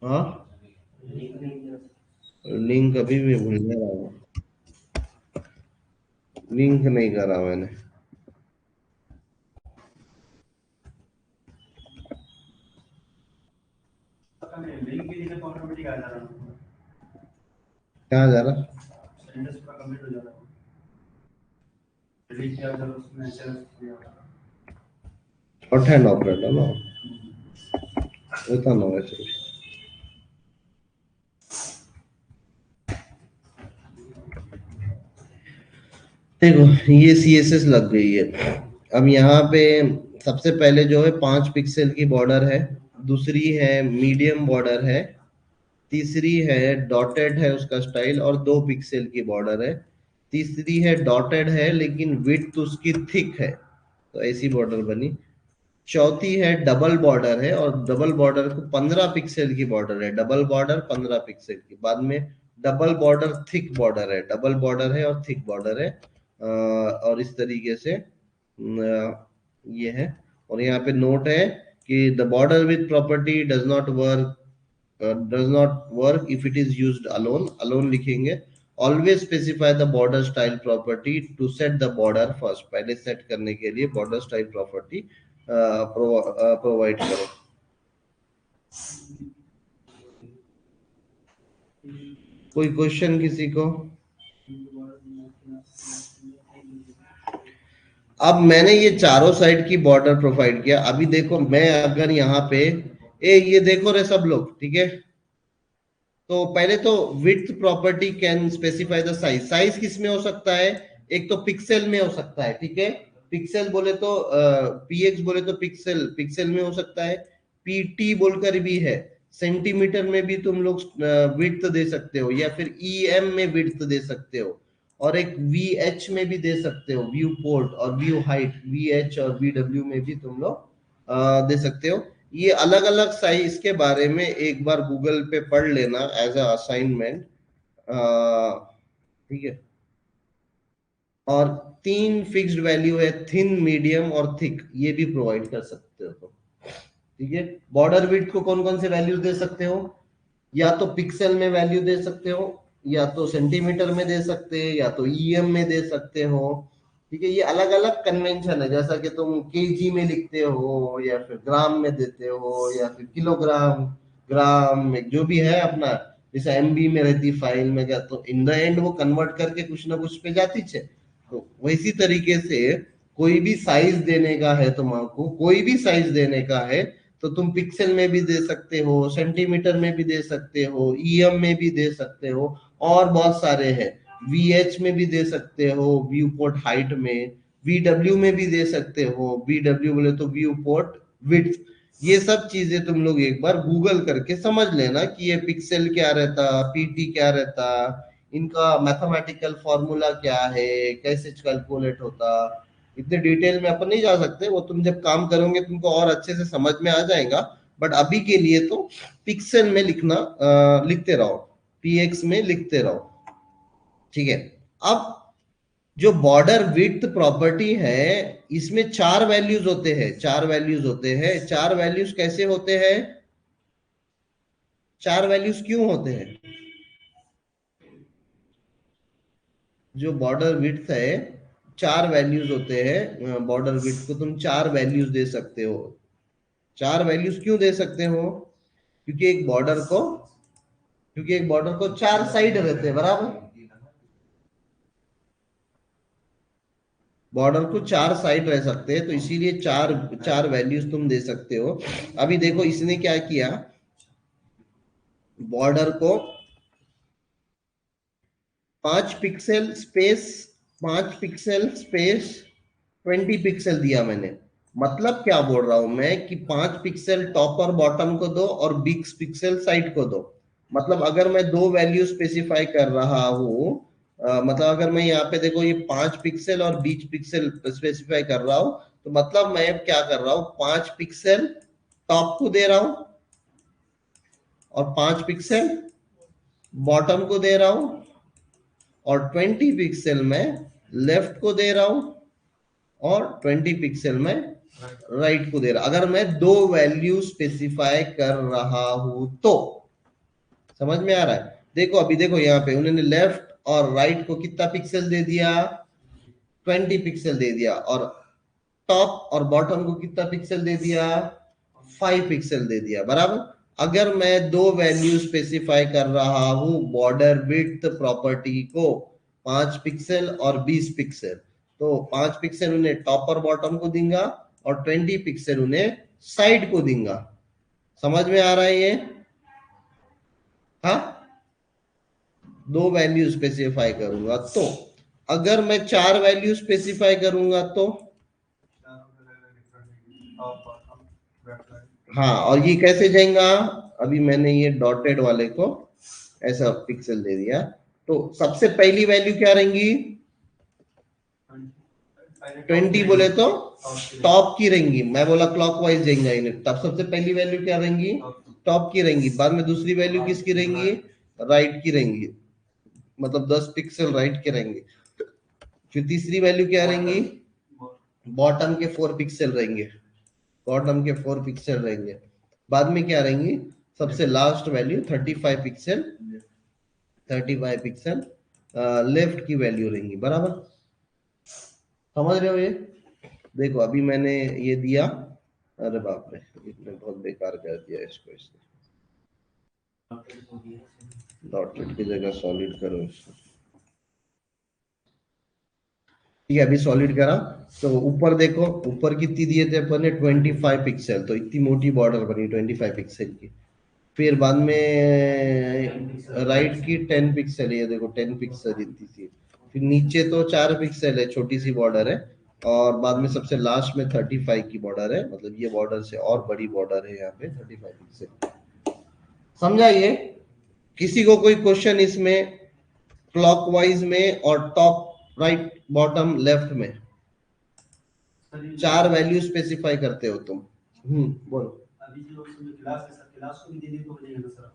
हाँ लिंक अभी भी भूल रहा हूँ। लिंक नहीं करा मैंने। कहाँ जा रहा? शॉर्ट हैंड ऑपरेटर ना, होता ना वैसे। देखो ये CSS लग गई है। अब यहाँ पे सबसे पहले जो है 5 पिक्सल की बॉर्डर है, दूसरी है मीडियम बॉर्डर है, तीसरी है डॉटेड है उसका स्टाइल और 2 पिक्सल की बॉर्डर है, तीसरी है डॉटेड है लेकिन विड्थ उसकी थिक है, तो ऐसी बॉर्डर बनी। चौथी है डबल बॉर्डर है और डबल बॉर्डर को 15 पिक्सल की बॉर्डर है, डबल बॉर्डर 15 पिक्सल की। बाद में डबल बॉर्डर थिक बॉर्डर है, डबल बॉर्डर है और थिक बॉर्डर है। और इस तरीके से ये है। और यहाँ पे नोट है कि the border with property does not work if it is used alone लिखेंगे। Always specify the border style property to set the border first, पहले सेट करने के लिए बॉर्डर स्टाइल प्रॉपर्टी प्रोवाइड करो। कोई क्वेश्चन किसी को? अब मैंने ये चारों साइड की बॉर्डर प्रोवाइड किया। अभी देखो मैं अगर यहाँ पे ये देखो रे सब लोग, ठीक है? तो पहले तो width property can specify the size. Size किस में हो सकता है? एक तो पिक्सल में हो सकता है, ठीक है? पिक्सल बोले तो पीएक्स बोले तो पिक्सल पिक्सल में हो सकता है, पीटी बोलकर भी है, सेंटीमीटर में भी तुम लोग विड्थ दे सकते हो, या फिर ईएम में विड्थ दे सकते हो, और एक वीएच में भी दे सकते हो, व्यू पोर्ट और व्यू हाइट, वीएच और वीडब्ल्यू में भी तुम लोग दे सकते हो। ये अलग अलग साइज के बारे में एक बार गूगल पे पढ़ लेना एज अ असाइनमेंट, ठीक है? और 3 फिक्स्ड वैल्यू है, थिन, मीडियम और थिक, ये भी प्रोवाइड कर सकते हो तुम, ठीक है? बॉर्डर विड्थ को कौन कौन से वैल्यूज दे सकते हो? या तो पिक्सल में वैल्यू दे सकते हो, या तो सेंटीमीटर में दे सकते हैं, या तो ईएम में दे सकते हो, ठीक है? ये अलग अलग कन्वेंशन है, जैसा कि तुम केजी में लिखते हो या फिर ग्राम में देते हो या फिर किलोग्राम, ग्राम में जो भी है अपना, जैसे एमबी में रहती फाइल में क्या, तो इन द एंड वो कन्वर्ट करके कुछ ना कुछ पे जाती है। तो वैसी तरीके से कोई भी साइज देने का है तुमको, कोई भी साइज देने का है तो तुम पिक्सल में भी दे सकते हो, सेंटीमीटर में भी दे सकते हो, ईएम में भी दे सकते हो, और बहुत सारे हैं। वीएच में भी दे सकते हो, व्यू पोर्ट हाइट में, वीडब्ल्यू में भी दे सकते हो, वीडब्ल्यू बोले तो व्यू पोर्ट विड्थ। ये सब चीजें तुम लोग एक बार गूगल करके समझ लेना कि ये पिक्सल क्या रहता, पीटी क्या रहता, इनका मैथमेटिकल फॉर्मूला क्या है, कैसे कैलकुलेट होता। इतने डिटेल में अपन नहीं जा सकते, वो तुम जब काम करोगे तुमको और अच्छे से समझ में आ जाएगा। बट अभी के लिए तो पिक्सल में लिखना, लिखते रहो, पीएक्स में लिखते रहो, ठीक है? अब जो बॉर्डर विड्थ प्रॉपर्टी है, इसमें 4 वैल्यूज होते हैं, 4 वैल्यूज होते हैं। 4 वैल्यूज कैसे होते हैं? 4 वैल्यूज क्यों होते हैं? जो बॉर्डर विड्थ है, 4 वैल्यूज होते हैं। बॉर्डर विड्थ को तुम 4 वैल्यूज दे सकते हो। 4 वैल्यूज क्यों दे सकते हो? क्योंकि एक बॉर्डर को, क्योंकि एक बॉर्डर को 4 साइड रहते हैं, बराबर? बॉर्डर को 4 साइड रह सकते हैं, तो इसीलिए 4 वैल्यूज तुम दे सकते हो। अभी देखो इसने क्या किया, बॉर्डर को 5 pixel space 5 pixel space 20 pixel दिया मैंने। मतलब क्या बोल रहा हूं मैं कि 5 पिक्सल टॉप और बॉटम को दो और 20 पिक्सल साइड को दो। मतलब अगर मैं 2 वैल्यू स्पेसिफाई कर रहा हूं, मतलब अगर मैं यहाँ पे देखो ये 5 पिक्सल और 20 पिक्सल स्पेसिफाई कर रहा हूं, तो मतलब मैं क्या कर रहा हूं, 5 पिक्सल टॉप को दे रहा हूं और 5 पिक्सल बॉटम को दे रहा हूं, और 20 पिक्सल में लेफ्ट को दे रहा हूं, और 20 पिक्सल में राइट को दे रहा। अगर मैं 2 वैल्यू स्पेसिफाई कर रहा हूं तो समझ में आ रहा है? देखो अभी देखो यहाँ पे उन्होंने लेफ्ट और राइट को कितना पिक्सल दे दिया, 20 पिक्सल दे दिया, और टॉप और बॉटम को कितना पिक्सल दे दिया, 5 पिक्सल दे दिया, बराबर। अगर मैं दो वैल्यू स्पेसिफाई कर रहा हूं बॉर्डर विड्थ प्रॉपर्टी को, 5 पिक्सल और 20 पिक्सल, तो 5 पिक्सल उन्हें टॉप और बॉटम को दूंगा और 20 पिक्सल उन्हें साइड को दूंगा। समझ में आ रहा है ये? हाँ, दो वैल्यू स्पेसिफाई करूंगा तो, अगर मैं 4 वैल्यू स्पेसिफाई करूंगा तो, हाँ, और ये कैसे जाएगा, अभी मैंने ये डॉटेड वाले को ऐसा पिक्सल दे दिया, तो सबसे पहली वैल्यू क्या रहेंगी, 20 बोले तो टॉप की रहेंगी, मैं बोला क्लॉकवाइज जाएगा इन्हें, तब सबसे पहली वैल्यू क्या रहेंगी, टॉप की रहेंगी, बाद में दूसरी वैल्यू किसकी रहेंगी, राइट की रहेंगी, मतलब 10 पिक्सल राइट के रहेंगे, फिर तीसरी वैल्यू क्या रहेंगी, बॉटम के 4 पिक्सल रहेंगे, बॉटम के 4 पिक्सल रहेंगे, बाद में क्या रहेंगी, सबसे last value 35 pixel, 35 pixel left की वैल्यू रहेंगी, बराबर। समझ रहे हो ये? देखो अभी मैंने ये दिया, अरे बाप रे, इसने बहुत बेकार कर दिया इसको, इसने डॉटेड की जगह सॉलिड करो इसको। ठीक है, अभी सॉलिड करा, तो ऊपर देखो, ऊपर कितनी दिए थे अपन ने, 25 पिक्सल, तो इतनी मोटी बॉर्डर बनी 25 पिक्सल की। फिर बाद में राइट की 10 पिक्सल, ये देखो 10 पिक्सल इतनी सी। फिर नीचे तो 4 पिक्सल है, छोटी सी बॉर्डर है, और बाद में सबसे लास्ट में 35 की बॉर्डर है, मतलब ये बॉर्डर से और बड़ी बॉर्डर है यहाँ पे 35 पिक्सल। समझा ये? किसी को कोई क्वेश्चन इसमें क्लॉकवाइज में और टॉप राइट बॉटम लेफ्ट में 4 वैल्यू स्पेसिफाई करते हो तुम? बोलो। अभी जो क्लास को भी दे दी तो हो जाएगा सर,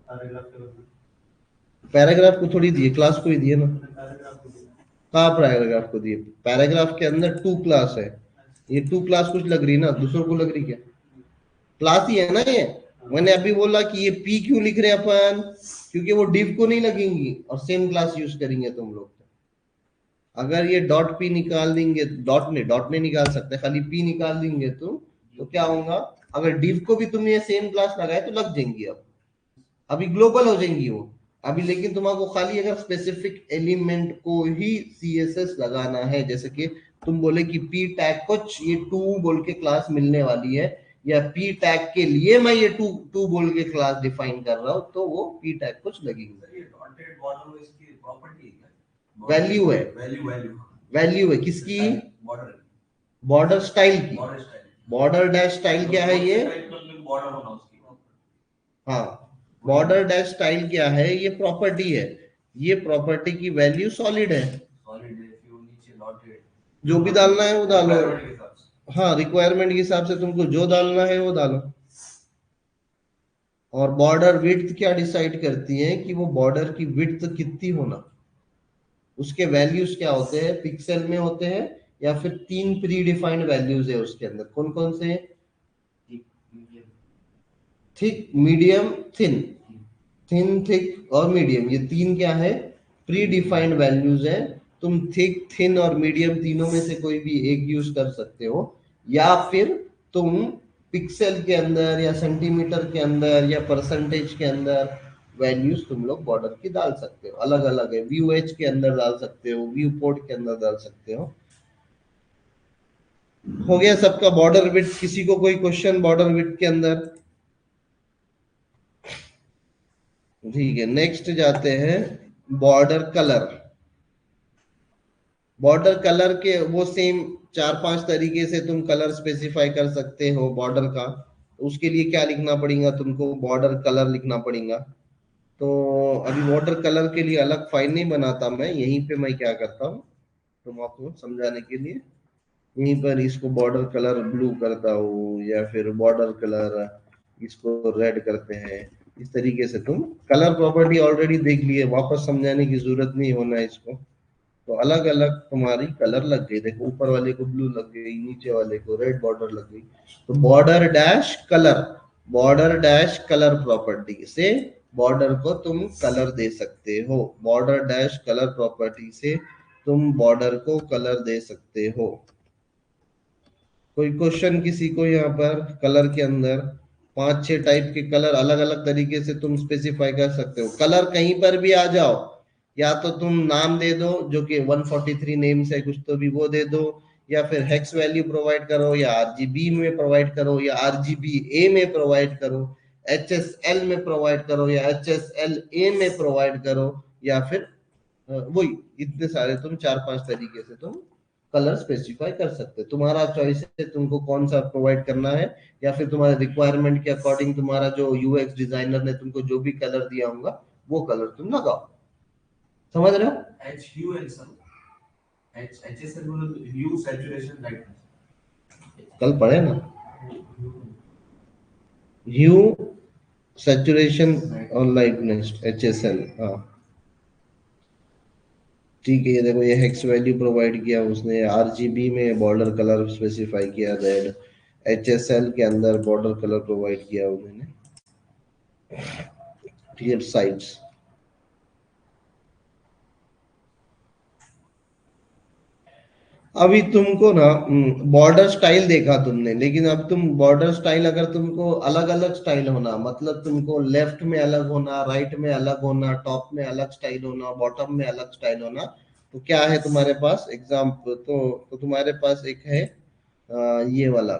पैराग्राफ के बाद पैराग्राफ को थोड़ी दिए, क्लास को ही दिए ना। पैराग्राफ को दिया। कहाँ पैराग्राफ को दिए? पैराग्राफ के अंदर 2 क्लास है, ये 2 क्लास कुछ लग रही ना, दूसरों को लग रही क्या, क्लास ही है ना ये। मैंने अभी बोला कि ये पी क्यों लिख रहे हैं अपन, क्योंकि वो डिव को नहीं लगेंगी और सेम क्लास यूज करेंगे तुम लोग। अगर ये डॉट पी निकाल देंगे, डॉट नहीं निकाल सकते, खाली पी निकाल देंगे तुम, तो क्या होगा, अगर डिव को भी तुमने सेम क्लास लगाए तो लग जाएंगी, अब अभी ग्लोबल हो जाएंगी वो अभी। लेकिन तुमको खाली अगर स्पेसिफिक एलिमेंट को ही सीएसएस लगाना है, जैसे कि तुम बोले कि पी टैग कुछ ये 2 बोल के क्लास मिलने वाली है, या पी टैग के लिए मैं ये 2 बोल के क्लास डिफाइन कर रहा हूं, तो वो पी टैग कुछ लगेगी। वैल्यू है, वैल्यू है किसकी, बॉर्डर स्टाइल की। बॉर्डर डैश स्टाइल क्या है ये, हाँ, बॉर्डर डैश स्टाइल क्या है, ये प्रॉपर्टी है, ये प्रॉपर्टी की वैल्यू सॉलिड है, जो भी डालना है वो डालो, हाँ, रिक्वायरमेंट के हिसाब से तुमको जो डालना है वो डालो। और बॉर्डर विड्थ क्या डिसाइड करती है कि वो बॉर्डर की विड्थ कितनी होना, उसके वैल्यूज क्या होते हैं, पिक्सल में होते हैं, या फिर 3 प्री डिफाइंड वैल्यूज है उसके अंदर। कौन कौन से? Thick, medium, thin, thin, thick और मीडियम, ये 3 क्या है, प्री डिफाइंड वैल्यूज है। तुम थिक, थिन और मीडियम तीनों में से कोई भी एक यूज कर सकते हो, या फिर तुम पिक्सल के अंदर या सेंटीमीटर के अंदर या परसेंटेज के अंदर वैल्यूज तुम लोग बॉर्डर की डाल सकते हो, अलग अलग है। व्यू एच के अंदर डाल सकते हो, व्यू पोर्ट के अंदर डाल सकते हो। हो गया सबका बॉर्डर विड्थ। किसी को कोई क्वेश्चन बॉर्डर विड्थ के अंदर? ठीक है, नेक्स्ट जाते हैं बॉर्डर कलर। बॉर्डर कलर के वो सेम 4-5 तरीके से तुम कलर स्पेसिफाई कर सकते हो बॉर्डर का। उसके लिए क्या लिखना पड़ेगा तुमको, बॉर्डर कलर लिखना पड़ेगा। तो अभी वाटर कलर के लिए अलग फाइल नहीं बनाता मैं, यहीं पे मैं क्या करता हूँ तुम आपको समझाने के लिए, यहीं पर इसको बॉर्डर कलर ब्लू करता हूँ, या फिर बॉर्डर कलर इसको रेड करते हैं। इस तरीके से तुम कलर प्रॉपर्टी ऑलरेडी देख लिए, वापस समझाने की जरूरत नहीं होना है इसको। तो अलग अलग तुम्हारी कलर लग गई, देखो ऊपर वाले को ब्लू लग गई, नीचे वाले को रेड बॉर्डर लग गई। तो border dash colour, border dash colour property से बॉर्डर को तुम कलर दे सकते हो। बॉर्डर डैश कलर प्रॉपर्टी से तुम बॉर्डर को कलर दे सकते हो। कोई क्वेश्चन किसी को यहाँ पर? कलर के अंदर 5-6 टाइप के कलर अलग अलग तरीके से तुम स्पेसिफाई कर सकते हो। कलर कहीं पर भी आ जाओ, या तो तुम नाम दे दो जो कि 143 नेम्स है कुछ तो भी वो दे दो, या फिर हेक्स वैल्यू प्रोवाइड करो, या आरजीबी में प्रोवाइड करो, या आरजीबी ए में प्रोवाइड करो, एचएसएल में प्रोवाइड करो, या एचएसएल ए में प्रोवाइड करो, या फिर वही इतने सारे तुम 4-5 तरीके से तुम कलर स्पेसिफाई कर सकते हो। तुम्हारा चॉइस है तुमको कौन सा प्रोवाइड करना है, या फिर तुम्हारे रिक्वायरमेंट के अकॉर्डिंग तुम्हारा जो यूएक्स डिजाइनर ने तुमको जो भी कलर दिया होगा वो कलर तुम लगाओ। समझ रहे हो? H U L sir, H S L बोलो ह्यू सैचुरेशन लाइट, कल पढ़े ना, ह्यू सैचुरेशन और लाइटनेस, एचएसएल। हाँ ठीक है, ये देखो ये हेक्स वैल्यू प्रोवाइड किया उसने, आरजीबी में बॉर्डर कलर स्पेसिफाई किया रेड, एचएसएल के अंदर बॉर्डर कलर प्रोवाइड किया उन्होंने, क्लियर साइड्स। अभी तुमको ना बॉर्डर स्टाइल देखा तुमने, लेकिन अब तुम बॉर्डर स्टाइल अगर तुमको अलग अलग स्टाइल होना, मतलब तुमको लेफ्ट में अलग होना, राइट में अलग होना, टॉप में अलग स्टाइल होना, बॉटम में अलग स्टाइल होना, तो क्या है तुम्हारे पास एग्जाम्पल? तो तुम्हारे पास एक है ये वाला,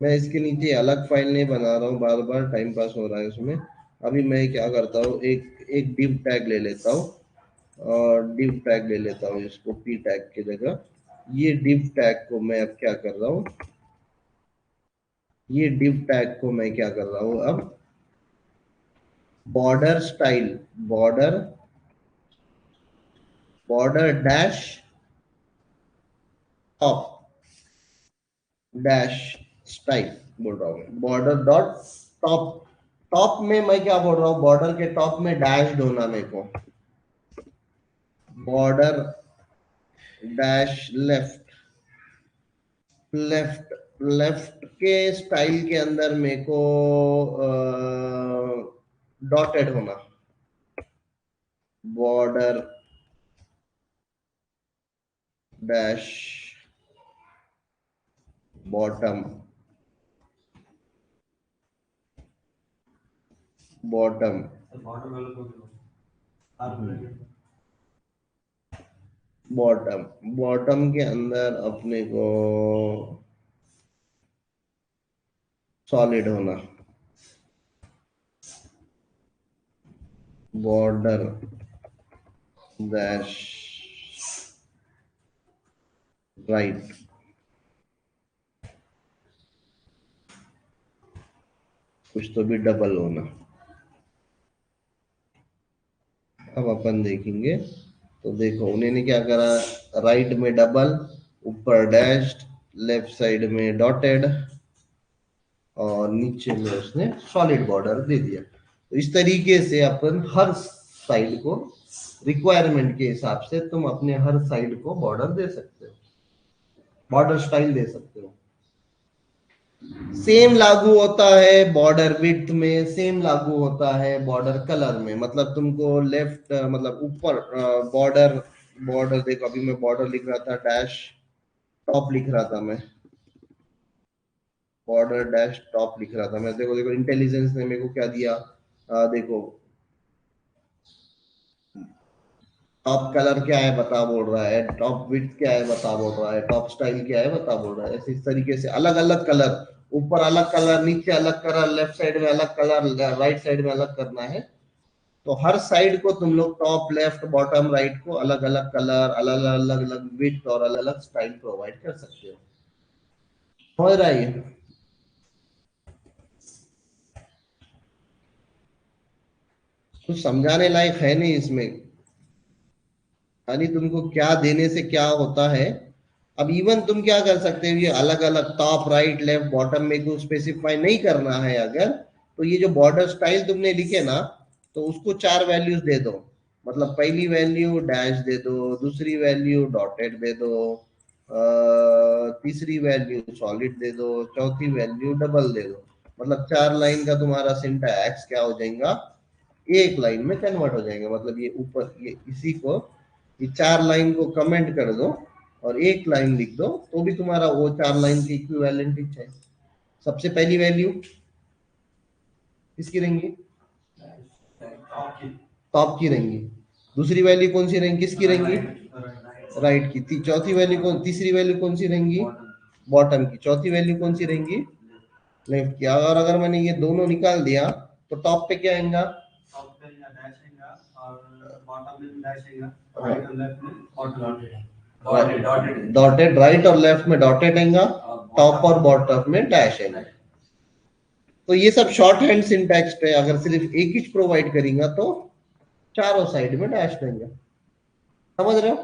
मैं इसके नीचे अलग फाइल नहीं बना रहा हूँ, बार बार टाइम पास हो रहा है उसमें। अभी मैं क्या करता हूँ, एक एक डिव टैग ले लेता हूँ, और डिव टैग ले लेता हूँ इसको पी टैग की जगह। ये डिव टैग को मैं अब क्या कर रहा हूँ, ये डिव टैग को मैं क्या कर रहा हूँ अब, border style, border border dash top dash style बोल रहा हूँ, बॉर्डर डॉट टॉप। टॉप में मैं क्या बोल रहा हूँ, बॉर्डर के टॉप में डैश होना मेरे को, border dash left, left left के स्टाइल के अंदर मेरे को डॉटेड होना, border dash bottom, bottom border वाला को आप बॉटम, बॉटम के अंदर अपने को सॉलिड होना, बॉर्डर डैश राइट, कुछ तो भी डबल होना। अब अपन देखेंगे, तो देखो उन्होंने क्या करा, राइट में डबल, ऊपर डैश, लेफ्ट साइड में डॉटेड, और नीचे में उसने सॉलिड बॉर्डर दे दिया। तो इस तरीके से अपन हर साइड को रिक्वायरमेंट के हिसाब से तुम अपने हर साइड को बॉर्डर दे सकते हो, बॉर्डर स्टाइल दे सकते हो। सेम लागू होता है बॉर्डर विड्थ में, सेम लागू होता है बॉर्डर कलर में। मतलब तुमको लेफ्ट मतलब ऊपर बॉर्डर, बॉर्डर देखो अभी मैं बॉर्डर लिख रहा था डैश टॉप लिख रहा था मैं, बॉर्डर डैश टॉप लिख रहा था मैं, देखो देखो इंटेलिजेंस ने मेरे को क्या दिया, देखो टॉप कलर क्या है बता बोल रहा है, टॉप विड्थ क्या है बता बोल रहा है, टॉप स्टाइल क्या है बता बोल रहा है। ऐसे इस तरीके से अलग अलग कलर, ऊपर अलग कलर, नीचे अलग कलर, लेफ्ट साइड में अलग कलर, राइट साइड में अलग करना है। तो हर साइड को तुम लोग टॉप लेफ्ट बॉटम राइट को अलग अलग कलर, अलग अलग अलग विड्थ और अलग अलग स्टाइल प्रोवाइड कर सकते हो। समझ रहा है ये? कुछ समझाने लायक है नहीं इसमें, खाली तुमको क्या देने से क्या होता है। अब इवन तुम क्या कर सकते हो, ये अलग अलग टॉप राइट लेफ्ट बॉटम में को स्पेसिफाई नहीं करना है अगर, तो ये जो बॉर्डर स्टाइल तुमने लिखे ना, तो उसको 4 वैल्यूज दे दो। मतलब पहली वैल्यू डैश दे दो, दूसरी वैल्यू डॉटेड दे दो, तीसरी वैल्यू सॉलिड दे दो, चौथी वैल्यू डबल दे दो। मतलब 4 लाइन का तुम्हारा सिंटैक्स क्या हो जाएगा, एक लाइन में कन्वर्ट हो जाएगा। मतलब ये ऊपर ये इसी को ये 4 लाइन को कमेंट कर दो और एक लाइन लिख दो तो भी तुम्हारा वो 4 लाइन की इक्विवेलेंट ही है। सबसे पहली वैल्यू किसकी रहेंगी, टॉप की रहेंगी। दूसरी वैल्यू कौन सी रहेंगी, किसकी रहेंगी, राइट की। चौथी वैल्यू कौन, तीसरी वैल्यू कौन सी रहेंगी, बॉटम की। चौथी वैल्यू कौन सी रहेंगी, लेफ्ट की। और अगर मैंने ये दोनों निकाल दिया तो टॉप पे क्या आएगा, टॉप पे या डैश आएगा और बॉटम में डैश आएगा, राइट और लेफ्ट में डॉटेड डॉटेड, राइट और लेफ्ट में डॉटेड आएगा, टॉप और बॉटम में डैश आएगा। तो ये सब शॉर्ट हैंड सिंटैक्स पे अगर सिर्फ एक ही प्रोवाइड करेंगे तो चारों साइड में डैश देंगे। समझ रहे हो?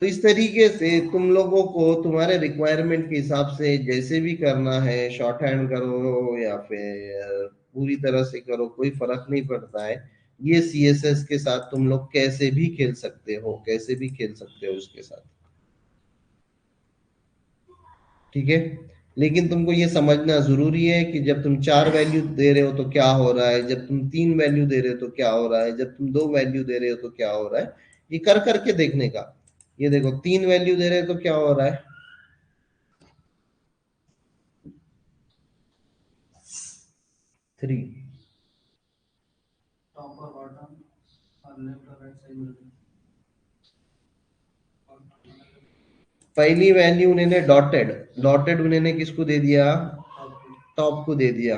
तो इस तरीके से तुम लोगों को तुम्हारे रिक्वायरमेंट के हिसाब से जैसे भी करना है, शॉर्ट हैंड करो या फिर पूरी तरह से करो, कोई फर्क नहीं पड़ता है। ये सीएसएस के साथ तुम लोग कैसे भी खेल सकते हो, कैसे भी खेल सकते हो उसके साथ, ठीक है। लेकिन तुमको ये समझना जरूरी है कि जब तुम 4 वैल्यू दे रहे हो तो क्या हो रहा है, जब तुम 3 वैल्यू दे रहे हो तो क्या हो रहा है, जब तुम 2 वैल्यू दे रहे हो तो क्या हो रहा है, ये कर करके देखने का। ये देखो 3 वैल्यू दे रहे हो तो क्या हो रहा है, 3। टॉप और बॉटम और लेफ्ट और राइट साइड में पहली वैल्यू उन्होंने डॉटेड, डॉटेड उन्होंने किसको दे दिया, टॉप को दे दिया।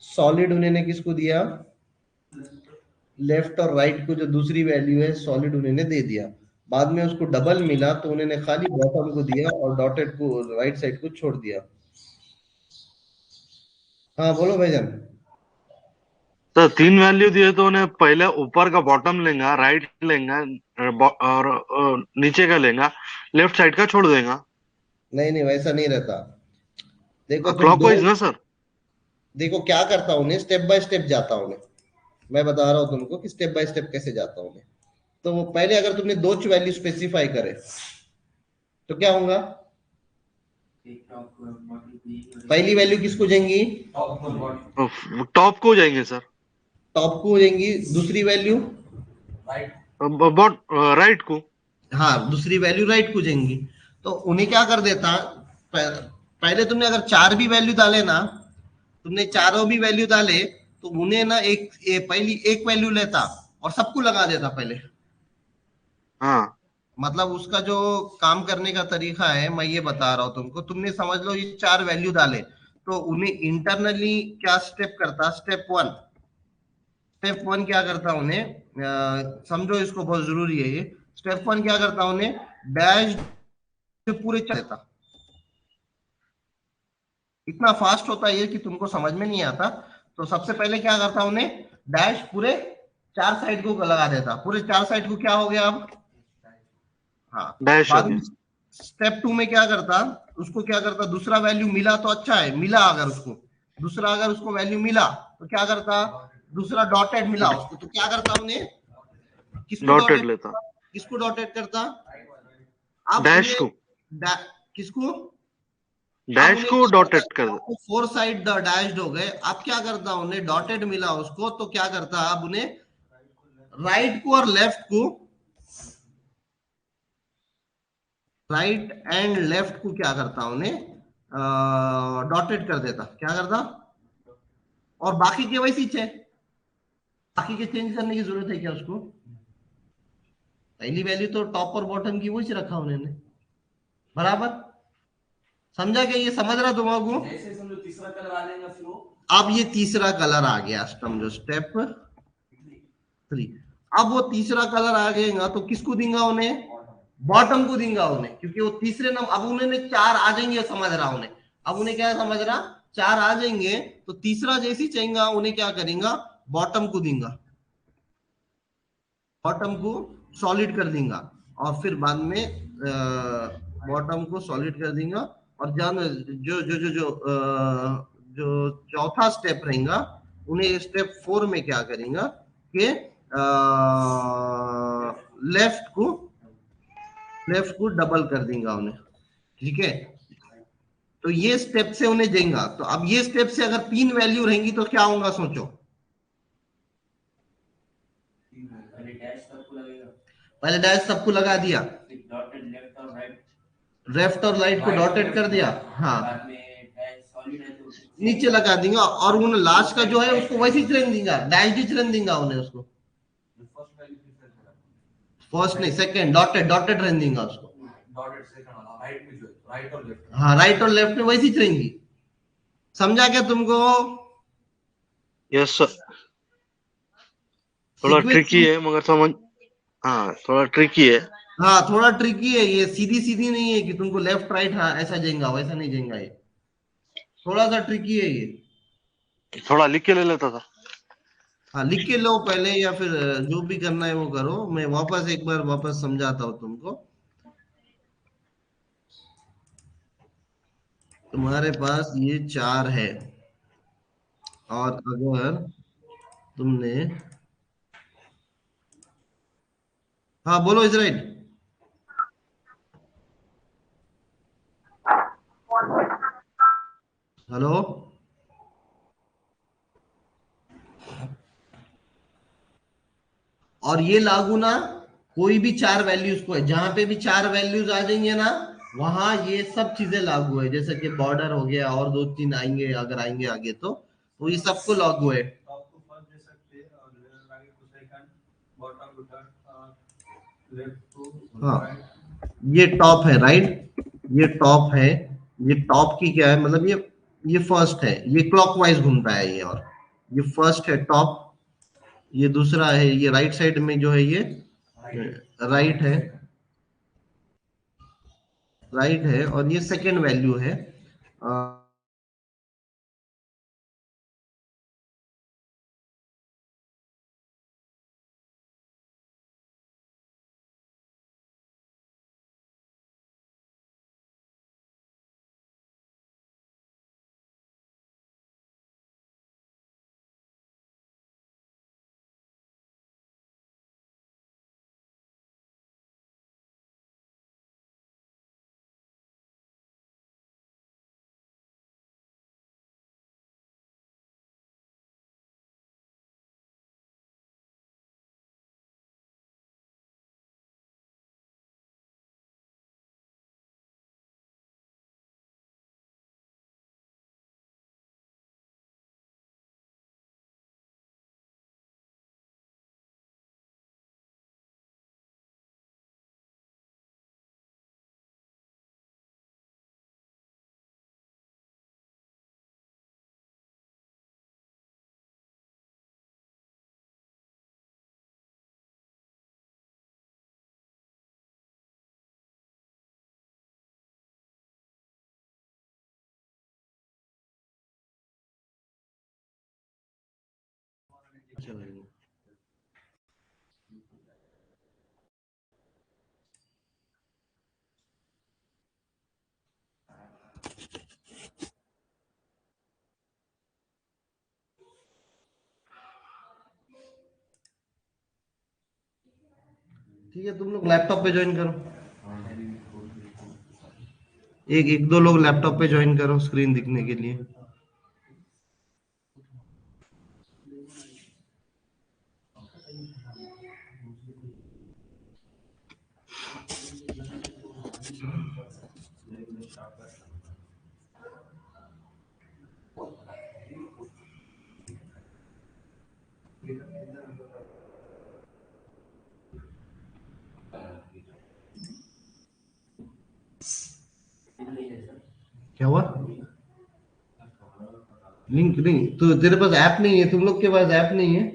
सॉलिड उन्होंने किसको दिया, लेफ्ट और राइट को जो दूसरी वैल्यू है सॉलिड उन्होंने दे दिया। बाद में उसको डबल मिला तो उन्होंने खाली बॉटम को दिया और डॉटेड को राइट साइड को छोड़ दिया। हाँ बोलो भाईजान। तो 3 वैल्यू दिए तो उन्हें पहले ऊपर का बॉटम लेगा, राइट लेगा और नीचे का लेगा, लेफ्ट साइड का छोड़ देगा। नहीं नहीं वैसा नहीं रहता। देखो तुम दो, क्लॉकवाइज ना सर? देखो क्या करता हूँ, स्टेप बाय स्टेप जाता हूँ मैं बता रहा हूँ तुमको कि स्टेप बाय स्टेप कैसे जाता हूँ मैं। तो वो पहले अगर तुमने 2 वैल्यू स्पेसिफाई करे तो क्या होगा, पहली वैल्यू किसको जाएंगी, टॉप को जाएंगे सर, टॉप को हो जाएंगी। दूसरी वैल्यू राइट को। हाँ दूसरी वैल्यू राइट को जाएंगी। तो उन्हें क्या कर देता, पहले तुमने अगर 4 भी वैल्यू डाले ना, तुमने चारों भी वैल्यू डाले तो उन्हें ना पहली एक वैल्यू लेता और सबको लगा देता पहले। हाँ मतलब उसका जो काम करने का तरीका है मैं ये बता रहा हूँ तुमको। तुमने समझ लो ये 4 वैल्यू डाले तो उन्हें इंटरनली क्या स्टेप करता, स्टेप 1, स्टेप 1 क्या करता उन्हें, समझो इसको बहुत जरूरी है ये। स्टेप 1 क्या करता उन्हें, डैश पूरे चलता। इतना फास्ट होता है कि तुमको समझ में नहीं आता। तो सबसे पहले क्या करता उन्हें, डैश पूरे 4 साइड को लगा देता। पूरे 4 साइड को क्या हो गया अब, हाँ। डैश हो बाद में गया। स्टेप 2 में क्या करता, उसको क्या करता, दूसरा वैल्यू मिला तो अच्छा है, मिला अगर उसको दूसरा अगर उसको वैल्यू मिला तो क्या करता, दूसरा डॉटेड मिला उसको तो क्या करता उन्हें, किसको डॉटेड डॉटेड, लेता, किसको डॉटेड करता, अब डैश को, उन्हें किसको, अब डैश उन्हें को डॉटेड कर दे। 4 साइड डैश्ड हो गए। अब क्या करता उन्हें, डॉटेड मिला उसको तो क्या करता, अब उन्हें राइट को और लेफ्ट को, राइट एंड लेफ्ट को क्या करता उन्हें डॉटेड कर देता। क्या करता, और बाकी के वैसी है, बाकी के चेंज करने की जरूरत है क्या उसको, पहली वैल्यू तो टॉप और बॉटम की वही रखा उन्होंने बराबर। समझा क्या, ये समझ रहा तुम्हारा को? जैसे समझो तीसरा कलर आ जाएगा फिर वो, अब ये तीसरा कलर आ गया, समझो स्टेप 3। अब वो तीसरा कलर आ गएगा तो किसको देंगे उन्हें, बॉटम को देंगे उन्हें, क्योंकि वो तीसरे नंबर, अब उन्हें 4 आ जाएंगे, समझ रहा उन्हें, अब उन्हें क्या समझ रहा, 4 आ जाएंगे तो तीसरा जैसी चाहिए उन्हें क्या करेंगे, बॉटम को देंगे, बॉटम को सॉलिड कर देंगे और फिर बाद में बॉटम को सॉलिड कर देंगे। और जान जो जो जो जो जो चौथा स्टेप रहेगा उन्हें स्टेप 4 में क्या करेंगे, के लेफ्ट को डबल कर देगा उन्हें, ठीक है। तो ये स्टेप से उन्हें देगा। तो अब ये स्टेप से अगर 3 वैल्यू रहेंगी तो क्या होगा सोचो। पहले डैश सबको लगेगा, पहले डैश सबको लगा दिया, फिर डॉटेड लेफ्ट और राइट, लेफ्ट और राइट को डॉटेड कर दिया, हाँ, बाद में डैश सॉलिड है तो नीचे लगा देंगे और उन्हें लास्ट का जो है उसको वैसे ही चलन देगा, डैश ही चलन देगा उन्हें उसको। फर्स्ट वैल्यू प्रिफर करा, फर्स्ट नहीं, सेकंड, डॉटेड डॉटेड रहने देगा उसको। डॉटेड सेकंड वाला राइट में जो है, राइट और लेफ्ट, हाँ, राइट और लेफ्ट में वैसी चलेंगी। समझा क्या तुमको? यस सर, थोड़ा ट्रिकी है मगर समझ, हाँ थोड़ा ट्रिकी है। हाँ, थोड़ा ट्रिकी है ये, सीधी सीधी नहीं है कि तुमको लेफ्ट राइट हाँ ऐसा जाएगा वैसा नहीं जाएगा, ये थोड़ा सा ट्रिकी है ये। थोड़ा लिख के ले लेता था। हाँ, लिख के लो पहले या फिर जो भी करना है वो करो। मैं वापस एक बार वापस समझाता हूँ तुमको। तुम्हारे पास ये 4 है और अगर तुमने, हाँ बोलो इज राइट। हेलो, और ये लागू ना कोई भी 4 वैल्यूज को है, जहां पे भी 4 वैल्यूज आ जाएंगे ना वहां ये सब चीजें लागू है। जैसे कि बॉर्डर हो गया और 2 3 आएंगे, अगर आएंगे आगे तो ये सबको लागू है। टॉप टू फर्स्ट दे सकते हैं और right to second, bottom to third, left to हाँ, राइट। ये टॉप है राइट, ये टॉप है, ये टॉप की क्या है मतलब ये फर्स्ट है, ये क्लॉकवाइज घूमता है ये, और ये फर्स्ट है टॉप, ये दूसरा है, ये राइट साइड में जो है ये राइट है, राइट है, और ये सेकंड वैल्यू है। ठीक है, तुम लोग लैपटॉप पे ज्वाइन करो, एक एक दो लोग लैपटॉप पे ज्वाइन करो स्क्रीन दिखने के लिए। क्या हुआ? लिंक नहीं तो तेरे पास ऐप नहीं है, तुम लोग के पास ऐप नहीं है।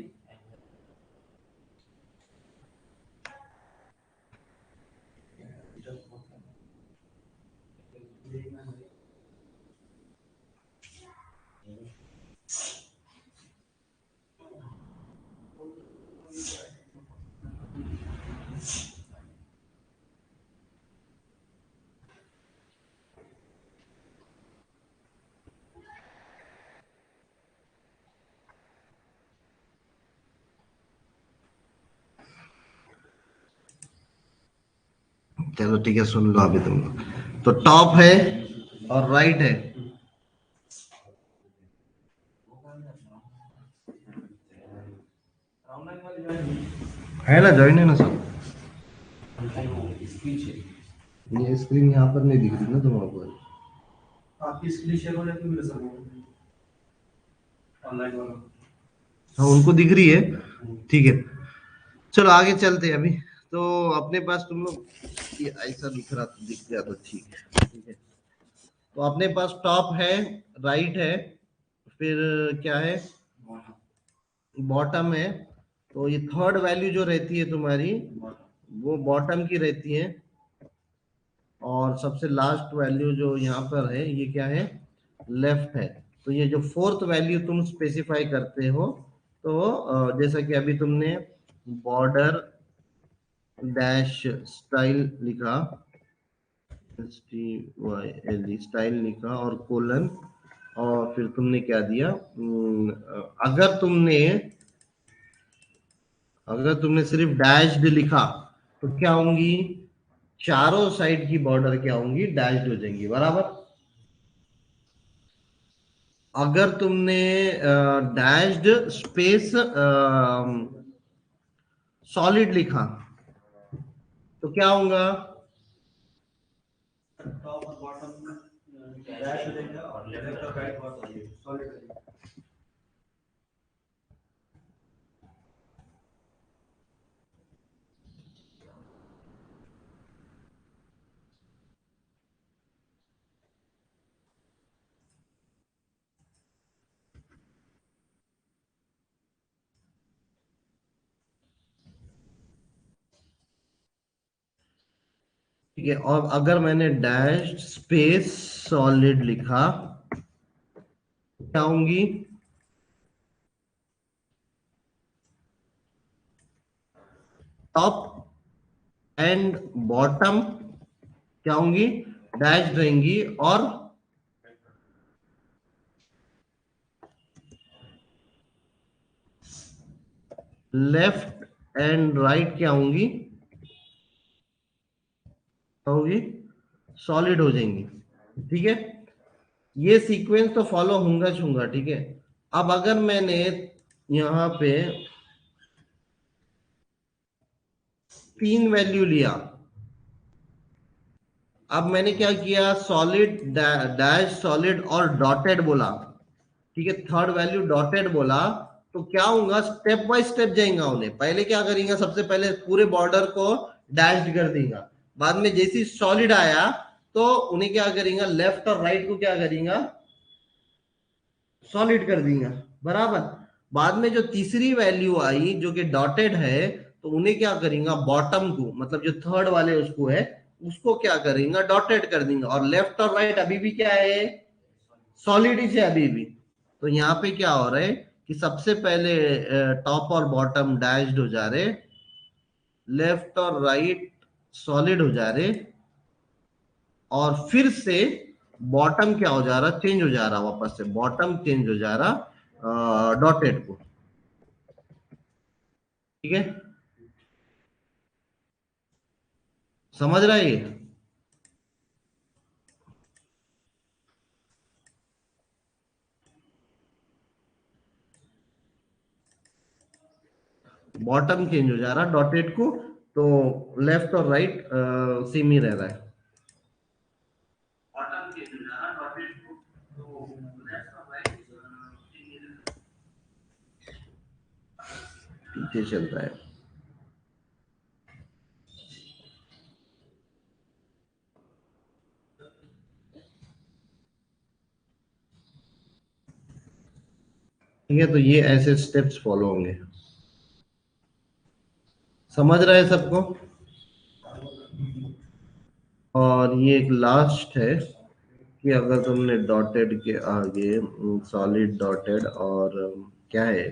चलो ठीक है, सुन लो अभी तुम लोग। तो टॉप है और राइट है, राउंड लाइन वाली ज्वाइन है ना, ज्वाइन है ना सब। पीछे ये स्क्रीन यहाँ पर नहीं दिख रही ना तुम्हारे को। आपकी स्क्रीन शेयर हो जाती है मेरे साथ ऑनलाइन वाला। हाँ उनको दिख रही है, ठीक है। चलो आगे चलते हैं अभी। तो अपने पास तुम लोग ये ऐसा दिख रहा तो दिख गया तो ठीक है, ठीक है। तो अपने पास टॉप है, राइट है, फिर क्या है, बॉटम है। तो ये थर्ड वैल्यू जो रहती है तुम्हारी वो बॉटम की रहती है, और सबसे लास्ट वैल्यू जो यहाँ पर है ये क्या है, लेफ्ट है। तो ये जो फोर्थ वैल्यू तुम स्पेसिफाई करते हो, तो जैसा कि अभी तुमने बॉर्डर डैश स्टाइल लिखा, स्टाइल लिखा और कोलन, और फिर तुमने क्या दिया, अगर तुमने सिर्फ डैश्ड लिखा तो क्या होंगी, चारों साइड की बॉर्डर क्या होंगी, डैश्ड हो जाएंगी, बराबर। अगर तुमने डैश्ड स्पेस सॉलिड लिखा तो क्या होगा, टॉप और बॉटम डैश हो जाएगा और लेफ्ट और राइट सॉलिड हो जाएगा। ठीक है। और अगर मैंने डैश स्पेस सॉलिड लिखा क्या होंगी, टॉप एंड बॉटम क्या होंगी, डैश रहेंगी, और लेफ्ट एंड राइट क्या होंगी, होगी सॉलिड हो जाएंगी, ठीक है। ये सीक्वेंस तो फॉलो होगा छूंगा, ठीक है। अब अगर मैंने यहाँ पे 3 वैल्यू लिया, अब मैंने क्या किया, सॉलिड डैश सॉलिड और डॉटेड बोला, ठीक है, थर्ड वैल्यू डॉटेड बोला, तो क्या होगा, स्टेप बाय स्टेप जाएगा उन्हें। पहले क्या करेंगे, सबसे पहले पूरे बॉर्डर को डैश कर देगा, बाद में जैसी सॉलिड आया तो उन्हें क्या करेंगे, लेफ्ट और राइट को क्या करेंगे, सॉलिड कर देंगे, बराबर। बाद में जो तीसरी वैल्यू आई जो कि डॉटेड है, तो उन्हें क्या करेंगे, बॉटम को, मतलब जो थर्ड वाले उसको है, उसको क्या करेंगे, डॉटेड कर देंगे, और लेफ्ट और राइट अभी भी क्या है, सॉलिड ही है अभी भी। तो यहाँ पे क्या हो रहा है कि सबसे पहले टॉप और बॉटम डैश्ड हो जा रहे, लेफ्ट और राइट सॉलिड हो जा रहे, और फिर से बॉटम क्या हो जा रहा, चेंज हो जा रहा, वापस से बॉटम चेंज हो जा रहा डॉटेड को, ठीक है। समझ रहा है ये, बॉटम चेंज हो जा रहा डॉटेड को, तो लेफ्ट और राइट सेम ही रह रहा है, बॉटम चेंज हो जा रहा डॉटेड को, तो लेफ्ट और राइट पीछे चल रहा है। ठीक है, तो ये ऐसे स्टेप्स फॉलो होंगे, समझ रहा है सबको। और ये एक लास्ट है कि अगर तुमने डॉटेड के आगे सॉलिड डॉटेड और क्या है,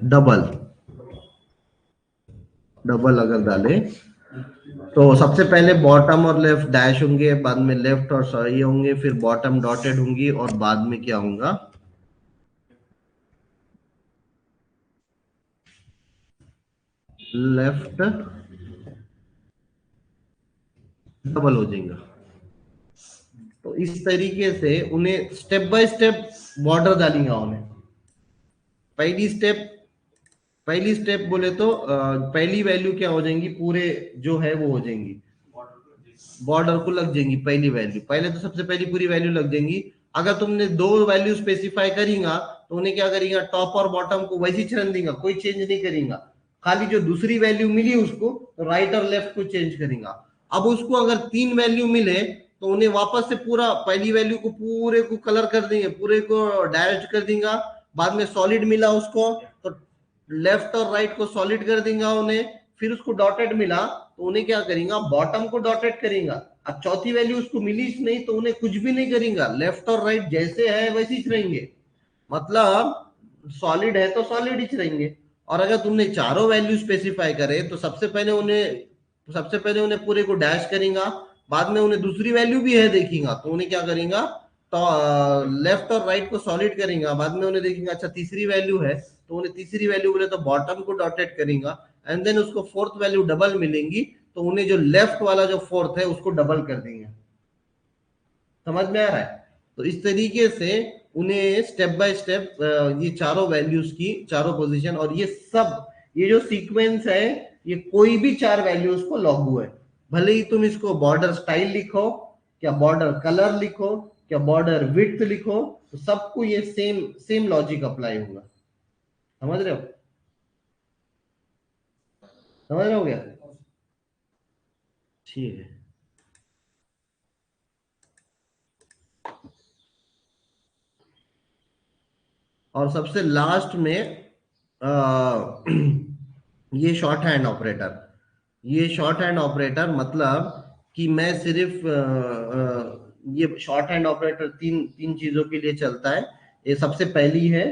डबल डबल अगर डाले, तो सबसे पहले बॉटम और लेफ्ट डैश होंगे, बाद में लेफ्ट और सॉरी होंगे, फिर बॉटम डॉटेड होंगी, और बाद में क्या होगा, लेफ्ट डबल हो जाएगा। तो इस तरीके से उन्हें स्टेप बाय स्टेप बॉर्डर डालेंगे उन्हें। पहली स्टेप बोले तो पहली वैल्यू क्या हो जाएंगी, पूरे जो है वो हो जाएंगी, बॉर्डर को लग जाएंगी पहली वैल्यू। पहले तो सबसे पहली पूरी वैल्यू लग जाएंगी। अगर तुमने दो वैल्यू स्पेसिफाई करेगा तो उन्हें क्या करेगा, टॉप और बॉटम को वैसी चरण देगा, कोई चेंज नहीं करेगा। खाली जो दूसरी वैल्यू मिली उसको तो राइट और लेफ्ट को चेंज करेगा। अब उसको अगर 3 वैल्यू मिले तो उन्हें वापस से पूरा पहली वैल्यू को पूरे को कलर कर देंगे, पूरे को डैश कर देगा। बाद में सॉलिड मिला उसको तो लेफ्ट और राइट को सॉलिड कर देगा उन्हें। फिर उसको डॉटेड मिला तो उन्हें क्या करेगा, बॉटम को डॉटेड करेगा। अब चौथी वैल्यू उसको मिली नहीं तो उन्हें कुछ भी नहीं करेगा, लेफ्ट और राइट जैसे है वैसे ही रहेंगे। मतलब सॉलिड है तो सॉलिड ही रहेंगे। और अगर तुमने चारों वैल्यू स्पेसिफाई करे तो सबसे पहले उन्हें पूरे को डैश करेगा। बाद में उन्हें दूसरी वैल्यू भी है देखेगा तो उन्हें क्या करेगा, तो लेफ्ट और राइट को सॉलिड करेगा। बाद में उन्हें देखेगा अच्छा तीसरी वैल्यू है तो उन्हें तीसरी वैल्यू बोले तो बॉटम को डॉटेड करेगा। एंड देन उसको फोर्थ वैल्यू डबल मिलेंगी तो उन्हें जो लेफ्ट वाला जो फोर्थ है उसको डबल कर देंगे। समझ में आ रहा है? तो इस तरीके से उन्हें स्टेप बाय स्टेप ये चारों वैल्यूज की चारों पोजीशन और ये सब ये जो सीक्वेंस है ये कोई भी 4 वैल्यूज को लागू है। भले ही तुम इसको बॉर्डर स्टाइल लिखो, क्या बॉर्डर कलर लिखो, क्या बॉर्डर विड्थ लिखो, तो सबको ये सेम लॉजिक अप्लाई होगा। समझ रहे हो? समझ रहे हो क्या? ठीक है। और सबसे लास्ट में ये शॉर्ट हैंड ऑपरेटर। ये शॉर्ट हैंड ऑपरेटर मतलब कि मैं सिर्फ ये शॉर्ट हैंड ऑपरेटर तीन चीजों के लिए चलता है। ये सबसे पहली है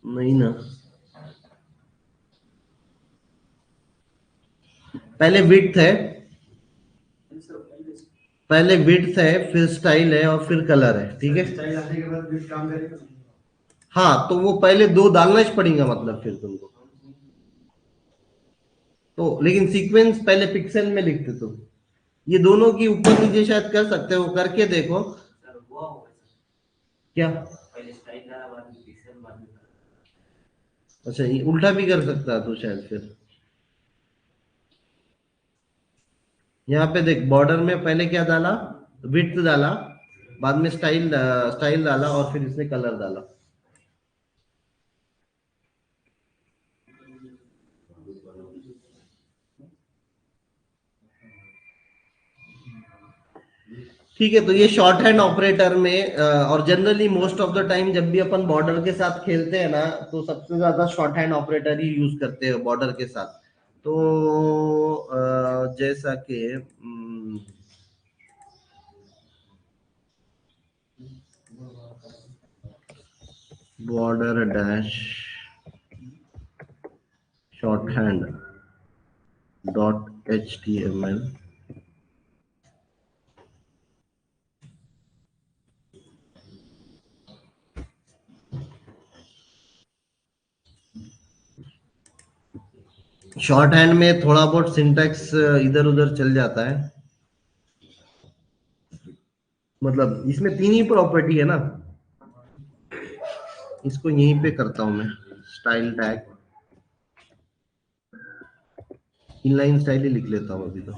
नहीं ना, पहले विड्थ है, फिर स्टाइल है और फिर कलर है। ठीक है, स्टाइल आने के बाद भी काम करेगा। हाँ तो वो पहले 2 डालना ही पड़ेगा मतलब फिर तुमको तो। लेकिन सीक्वेंस पहले पिक्सल में लिखते तुम, ये दोनों की ऊपर नीचे शायद कर सकते हो, करके देखो। सर हुआ होगा सर, क्या? पहले स्टाइल डाला बाद में पिक्सल बाद में कलर। अच्छा ये उल्टा भी कर सकता है तो शायद फिर यहाँ पे देख, बॉर्डर में पहले क्या डाला, विड्थ डाला, बाद में स्टाइल डाला और फिर इसने कलर डाला। ठीक है, तो ये शॉर्ट हैंड ऑपरेटर में और generally most of the time जब भी अपन बॉर्डर के साथ खेलते हैं ना तो सबसे ज्यादा शॉर्ट हैंड ऑपरेटर ही यूज करते हैं बॉर्डर के साथ। तो जैसा कि border dash short hand .html short hand में थोड़ा बहुत सिंटैक्स इधर उधर चल जाता है। मतलब इसमें 3 ही प्रॉपर्टी है ना, इसको यहीं पे करता हूं मैं, स्टाइल टैग इनलाइन स्टाइल ही लिख लेता हूं। अभी तो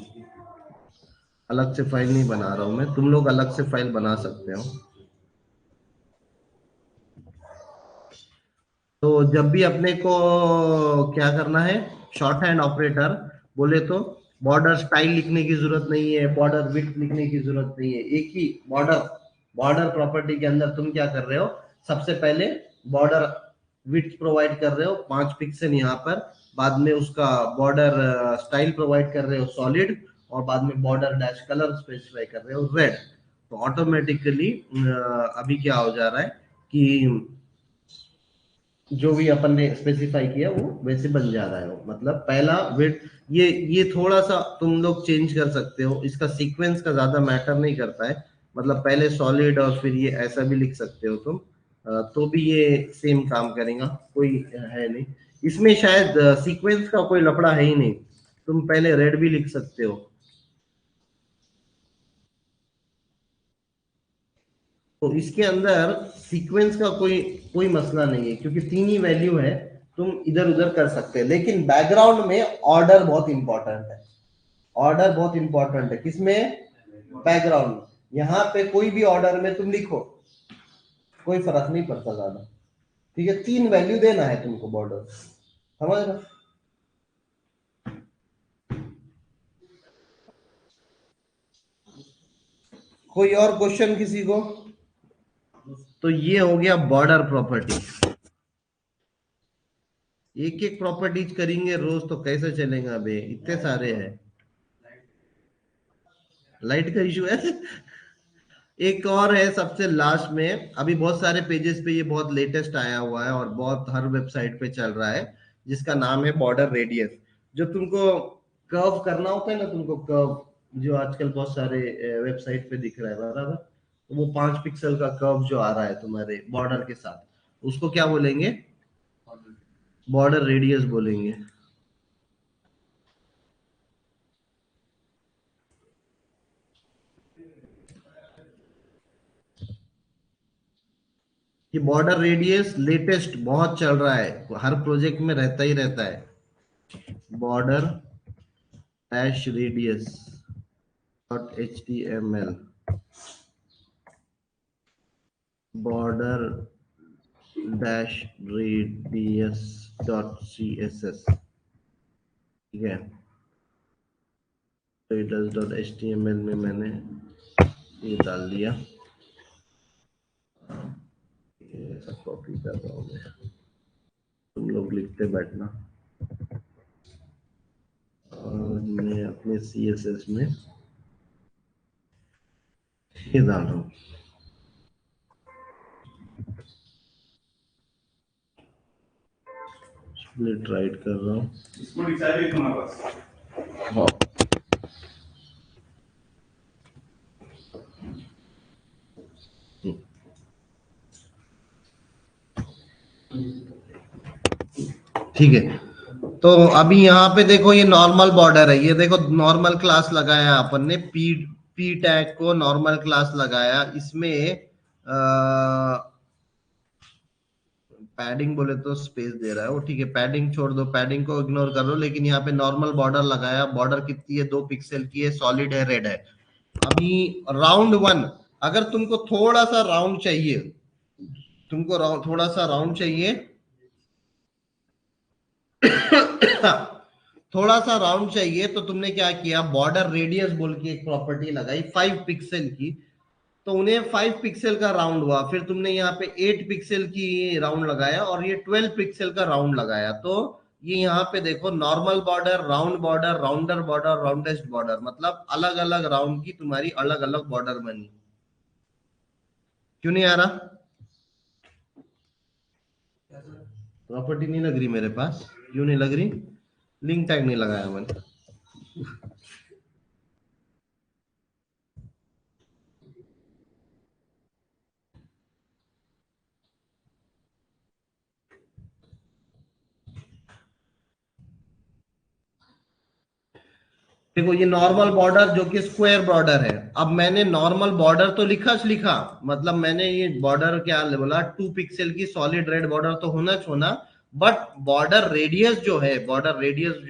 अलग से फाइल नहीं बना रहा हूं मैं, तुम लोग अलग से फाइल बना सकते हो। तो जब भी अपने को क्या करना है, शॉर्ट हैंड ऑपरेटर बोले तो बॉर्डर स्टाइल लिखने की जरूरत नहीं है, बॉर्डर विड्थ लिखने की जरूरत नहीं है। एक ही बॉर्डर प्रॉपर्टी के अंदर तुम क्या कर रहे हो, सबसे पहले बॉर्डर विड्थ प्रोवाइड कर रहे हो 5 पिक्सल यहाँ पर, बाद में उसका बॉर्डर स्टाइल प्रोवाइड कर रहे हो सॉलिड, और बाद में बॉर्डर डैश कलर स्पेसिफाई कर रहे हो रेड। तो ऑटोमेटिकली अभी क्या हो जा रहा है कि जो भी अपन ने स्पेसिफाई किया वो वैसे बन जा रहा है। मतलब पहला विड्थ, ये थोड़ा सा तुम लोग चेंज कर सकते हो, इसका सीक्वेंस का ज्यादा मैटर नहीं करता है। मतलब पहले सॉलिड और फिर ये ऐसा भी लिख सकते हो तुम, तो भी ये सेम काम करेगा, कोई है नहीं इसमें। शायद सीक्वेंस का कोई लफड़ा है ही नहीं, तुम पहले रेड भी लिख सकते हो। तो इसके अंदर सीक्वेंस का कोई कोई मसला नहीं है, क्योंकि तीन ही वैल्यू है, तुम इधर उधर कर सकते हैं। लेकिन बैकग्राउंड में ऑर्डर बहुत इंपॉर्टेंट है, ऑर्डर बहुत इंपॉर्टेंट है। किसमें? बैकग्राउंड में। यहाँ पे कोई भी ऑर्डर में तुम लिखो, कोई फर्क नहीं पड़ता ज्यादा, ठीक है। तीन वैल्यू देना है तुमको बॉर्डर, समझ रहे हो? कोई और क्वेश्चन किसी को? तो ये हो गया बॉर्डर प्रॉपर्टी। एक एक प्रॉपर्टीज करेंगे रोज तो कैसे चलेगा बे, इतने सारे हैं। लाइट का इशू है। एक और है सबसे लास्ट में, अभी बहुत सारे पेजेस पे ये बहुत लेटेस्ट आया हुआ है और बहुत हर वेबसाइट पे चल रहा है, जिसका नाम है बॉर्डर रेडियस। जो तुमको कर्व करना होता है ना, तुमको कर्व जो आजकल बहुत सारे वेबसाइट पे दिख रहा है बराबर, तो वो 5 पिक्सल का कर्व जो आ रहा है तुम्हारे बॉर्डर के साथ, उसको क्या बोलेंगे? बॉर्डर रेडियस बोलेंगे। ये बॉर्डर रेडियस लेटेस्ट बहुत चल रहा है, हर प्रोजेक्ट में रहता ही रहता है। Border dash radius .html, border dash radius .css, ठीक है। readers.html में मैंने ये डाल दिया, ये सब कॉपी कर रहा हूँ मैं, तुम लोग लिखते बैठना। और मैं अपने CSS में ये डाल रहा हूँ। स्प्लिट राइट कर रहा हूँ। इसको डिसाइड है तुम्हारे पास। हाँ, ठीक है। तो अभी यहाँ पे देखो, ये नॉर्मल बॉर्डर है, ये देखो नॉर्मल क्लास लगाया अपन ने, पी टैग को नॉर्मल क्लास लगाया। इसमें पैडिंग बोले तो स्पेस दे रहा है वो, ठीक है, पैडिंग छोड़ दो, पैडिंग को इग्नोर कर लो। लेकिन यहाँ पे नॉर्मल बॉर्डर लगाया, बॉर्डर कितनी है? 2 पिक्सल की है, सॉलिड है, रेड है। अभी राउंड 1, अगर तुमको थोड़ा सा राउंड चाहिए, तुमको थोड़ा सा राउंड चाहिए, थोड़ा सा राउंड चाहिए, तो तुमने क्या किया? बॉर्डर रेडियस बोल के एक प्रॉपर्टी लगाई 5 पिक्सल की, तो उन्हें 5 पिक्सल का राउंड हुआ। फिर तुमने यहाँ पे 8 पिक्सल की राउंड लगाया और ये 12 पिक्सल का राउंड लगाया। तो ये यहाँ पे देखो, normal border, round border, rounder border, roundest border, मतलब अलग अलग राउंड की तुम्हारी अलग अलग बॉर्डर बनी। क्यों नहीं आ रहा? प्रॉपर्टी नहीं लग रही मेरे पास, क्यों नहीं लग रही? लिंक टैग नहीं लगाया मैंने। देखो ये नॉर्मल बॉर्डर जो कि स्क्वायर बॉर्डर है। अब मैंने नॉर्मल बॉर्डर तो लिखा, मतलब मैंने ये बॉर्डर क्या बोला, 2 पिक्सल की सॉलिड रेड बॉर्डर तो होना, बट बॉर्डर रेडियस जो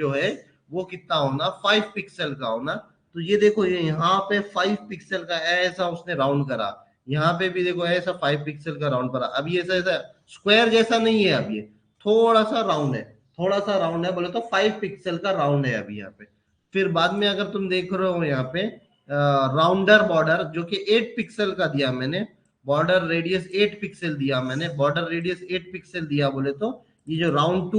है वो कितना होना? 5 पिक्सल का होना। तो ये देखो, ये यहाँ पे 5 पिक्सल का ऐसा उसने राउंड करा, यहाँ पे भी देखो ऐसा 5 पिक्सल का राउंड करा। अब ये ऐसा स्क्वायर जैसा नहीं है, अब ये थोड़ा सा राउंड है, बोले तो 5 पिक्सल का राउंड है अभी यहाँ पे। फिर बाद में अगर तुम देख रहे हो यहाँ पे राउंडर बॉर्डर जो कि 8 पिक्सल का दिया मैंने, बॉर्डर रेडियस 8 पिक्सल दिया मैंने, बॉर्डर रेडियस 8 पिक्सल दिया बोले तो ये जो राउंड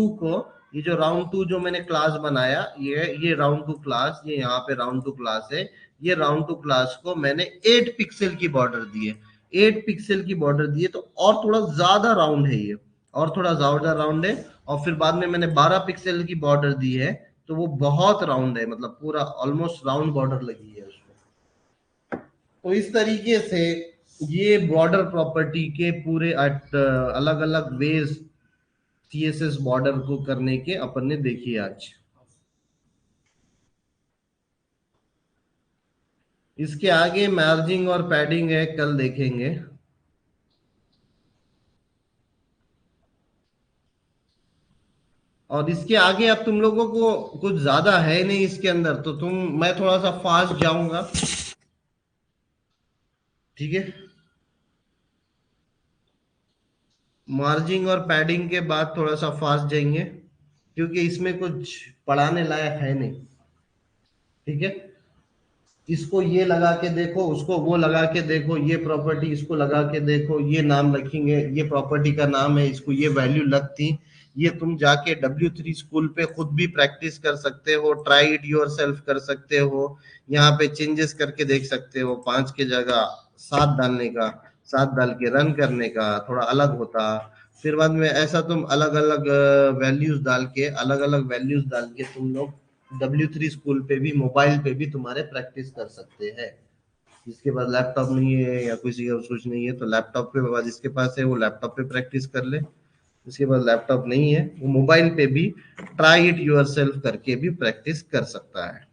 2 जो मैंने क्लास बनाया, ये राउंड 2 क्लास, ये यहाँ पे राउंड 2 क्लास है, ये राउंड 2 क्लास को मैंने 8 पिक्सल की बॉर्डर दी है, 8 पिक्सल की बॉर्डर दी है। तो और थोड़ा ज्यादा राउंड है ये, और थोड़ा ज्यादा राउंड है। और फिर बाद में मैंने 12 पिक्सल की बॉर्डर दी है, तो वो बहुत राउंड है, मतलब पूरा ऑलमोस्ट राउंड बॉर्डर लगी है उसको। तो इस तरीके से ये बॉर्डर प्रॉपर्टी के पूरे अलग अलग वेज सीएसएस बॉर्डर को करने के अपन ने देखी आज। इसके आगे मार्जिंग और पैडिंग है, कल देखेंगे। और इसके आगे अब तुम लोगों को कुछ ज्यादा है नहीं इसके अंदर, तो मैं थोड़ा सा फास्ट जाऊंगा, ठीक है। मार्जिंग और पैडिंग के बाद थोड़ा सा फास्ट जाएंगे, क्योंकि इसमें कुछ पढ़ाने लायक है नहीं, ठीक है। इसको ये लगा के देखो, उसको वो लगा के देखो, ये प्रॉपर्टी इसको लगा के देखो, ये नाम रखेंगे, ये प्रॉपर्टी का नाम है, इसको ये वैल्यू लगती। ये तुम जाके W3 स्कूल पे खुद भी प्रैक्टिस कर सकते हो, ट्राई इट योरसेल्फ कर सकते हो, यहाँ पे चेंजेस करके देख सकते हो। 5 के जगह 7 डालने का, 7 डाल के रन करने का, थोड़ा अलग होता। फिर बाद में ऐसा तुम अलग अलग वैल्यूज डाल के, अलग अलग वैल्यूज डाल के तुम लोग W3 स्कूल पे भी, मोबाइल पे भी तुम्हारे प्रैक्टिस कर सकते हैं। जिसके पास लैपटॉप नहीं है या किसी का कुछ नहीं है, तो लैपटॉप पे बाद जिसके पास है वो लैपटॉप पे प्रैक्टिस कर ले। जिसके पास लैपटॉप नहीं है वो मोबाइल पे भी ट्राई इट योरसेल्फ करके भी प्रैक्टिस कर सकता है।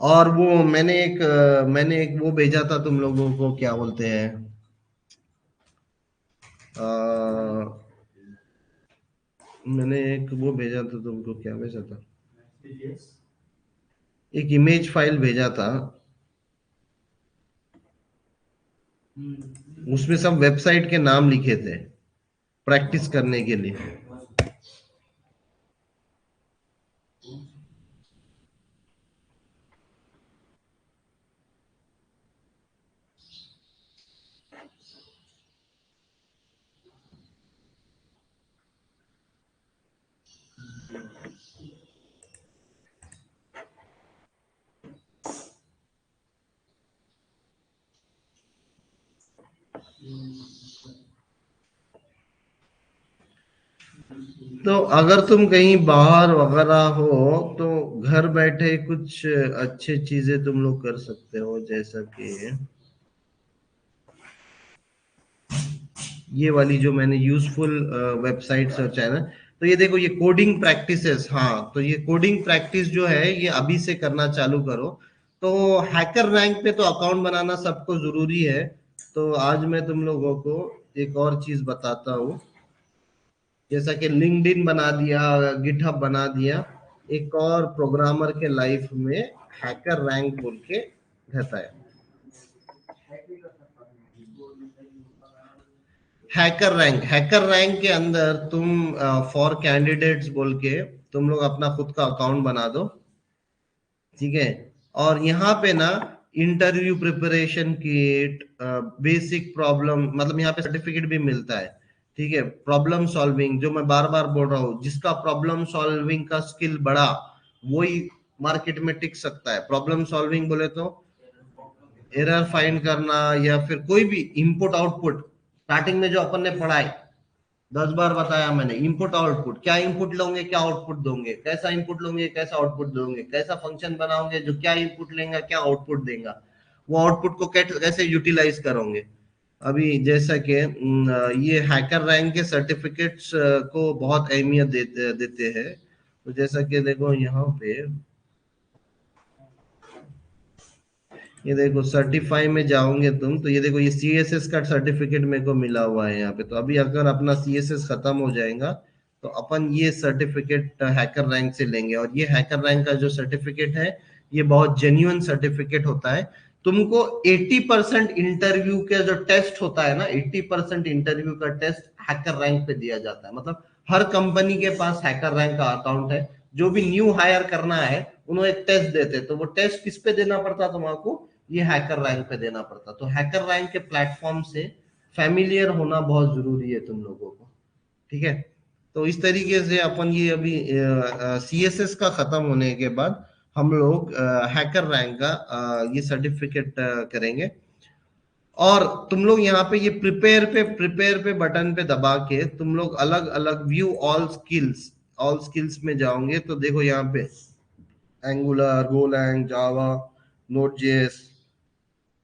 और वो मैंने एक वो भेजा था तुम लोगों को, क्या बोलते हैं, मैंने एक वो भेजा था तुमको, क्या भेजा था, एक इमेज फाइल भेजा था, उसमें सब वेबसाइट के नाम लिखे थे प्रैक्टिस करने के लिए। तो अगर तुम कहीं बाहर वगैरह हो तो घर बैठे कुछ अच्छे चीजें तुम लोग कर सकते हो, जैसा कि ये वाली जो मैंने यूजफुल वेबसाइट सर्च है ना, तो ये देखो, ये कोडिंग प्रैक्टिसेस। हाँ, तो ये कोडिंग प्रैक्टिस जो है ये अभी से करना चालू करो। तो हैकर रैंक पे तो अकाउंट बनाना सबको जरूरी है। तो आज मैं तुम लोगों को एक और चीज बताता हूँ, जैसा कि लिंक्डइन बना दिया, गिटहब बना दिया, एक और प्रोग्रामर के लाइफ में हैकर रैंक बोल के रहता है। हैकर रैंक के अंदर तुम फॉर कैंडिडेट्स बोल के तुम लोग अपना खुद का अकाउंट बना दो, ठीक है। और यहाँ पे ना interview preparation kit, basic problem, मतलब यहाँ पे सर्टिफिकेट भी मिलता है, ठीक है। प्रॉब्लम सॉल्विंग, जो मैं बार बार बोल रहा हूँ, जिसका प्रॉब्लम सॉल्विंग का स्किल बढ़ा वही मार्केट में टिक सकता है। प्रॉब्लम सॉल्विंग बोले तो एरर फाइंड करना, या फिर कोई भी इनपुट आउटपुट, स्टार्टिंग में जो अपन ने पढ़ा है 10 बार बताया मैंने, इनपुट आउटपुट, क्या इनपुट लोगे क्या आउटपुट दोगे, कैसा इनपुट लोगे कैसा आउटपुट दोगे, कैसा फंक्शन बनाओगे जो क्या इनपुट लेगा क्या आउटपुट देगा, वो आउटपुट को कैसे यूटिलाइज करोगे। अभी जैसा कि ये हैकर रैंक के सर्टिफिकेट्स को बहुत अहमियत देते हैं। तो जैसा कि देखो यहाँ पे, ये देखो सर्टिफाई में जाओगे तुम, तो ये देखो ये CSS का सर्टिफिकेट मेरे को मिला हुआ है यहाँ पे। तो अभी अगर अपना CSS खत्म हो जाएगा तो अपन ये सर्टिफिकेट हैकर रैंक से लेंगे। और ये हैकर रैंक का जो सर्टिफिकेट है ये बहुत जेन्युइन सर्टिफिकेट होता है। तुमको 80% इंटरव्यू का जो टेस्ट होता है ना, 80% इंटरव्यू का टेस्ट हैकर रैंक पे दिया जाता है। मतलब हर कंपनी के पास हैकर रैंक का अकाउंट है। जो भी न्यू हायर करना है उन्होंने एक टेस्ट देते, तो वो टेस्ट किस पे देना पड़ता तुमको, ये हैकर रैंक पे देना पड़ता। तो हैकर रैंक के प्लेटफॉर्म से फैमिलियर होना बहुत जरूरी है तुम लोगों को, ठीक है। तो इस तरीके से अपन ये अभी CSS का खत्म होने के बाद हम लोग हैकर रैंक का ये सर्टिफिकेट करेंगे। और तुम लोग यहाँ पे ये प्रिपेयर पे बटन पे दबा के तुम लोग अलग अलग व्यू ऑल स्किल्स में जाओगे। तो देखो यहाँ पे Angular, Golang, Java, Node.js,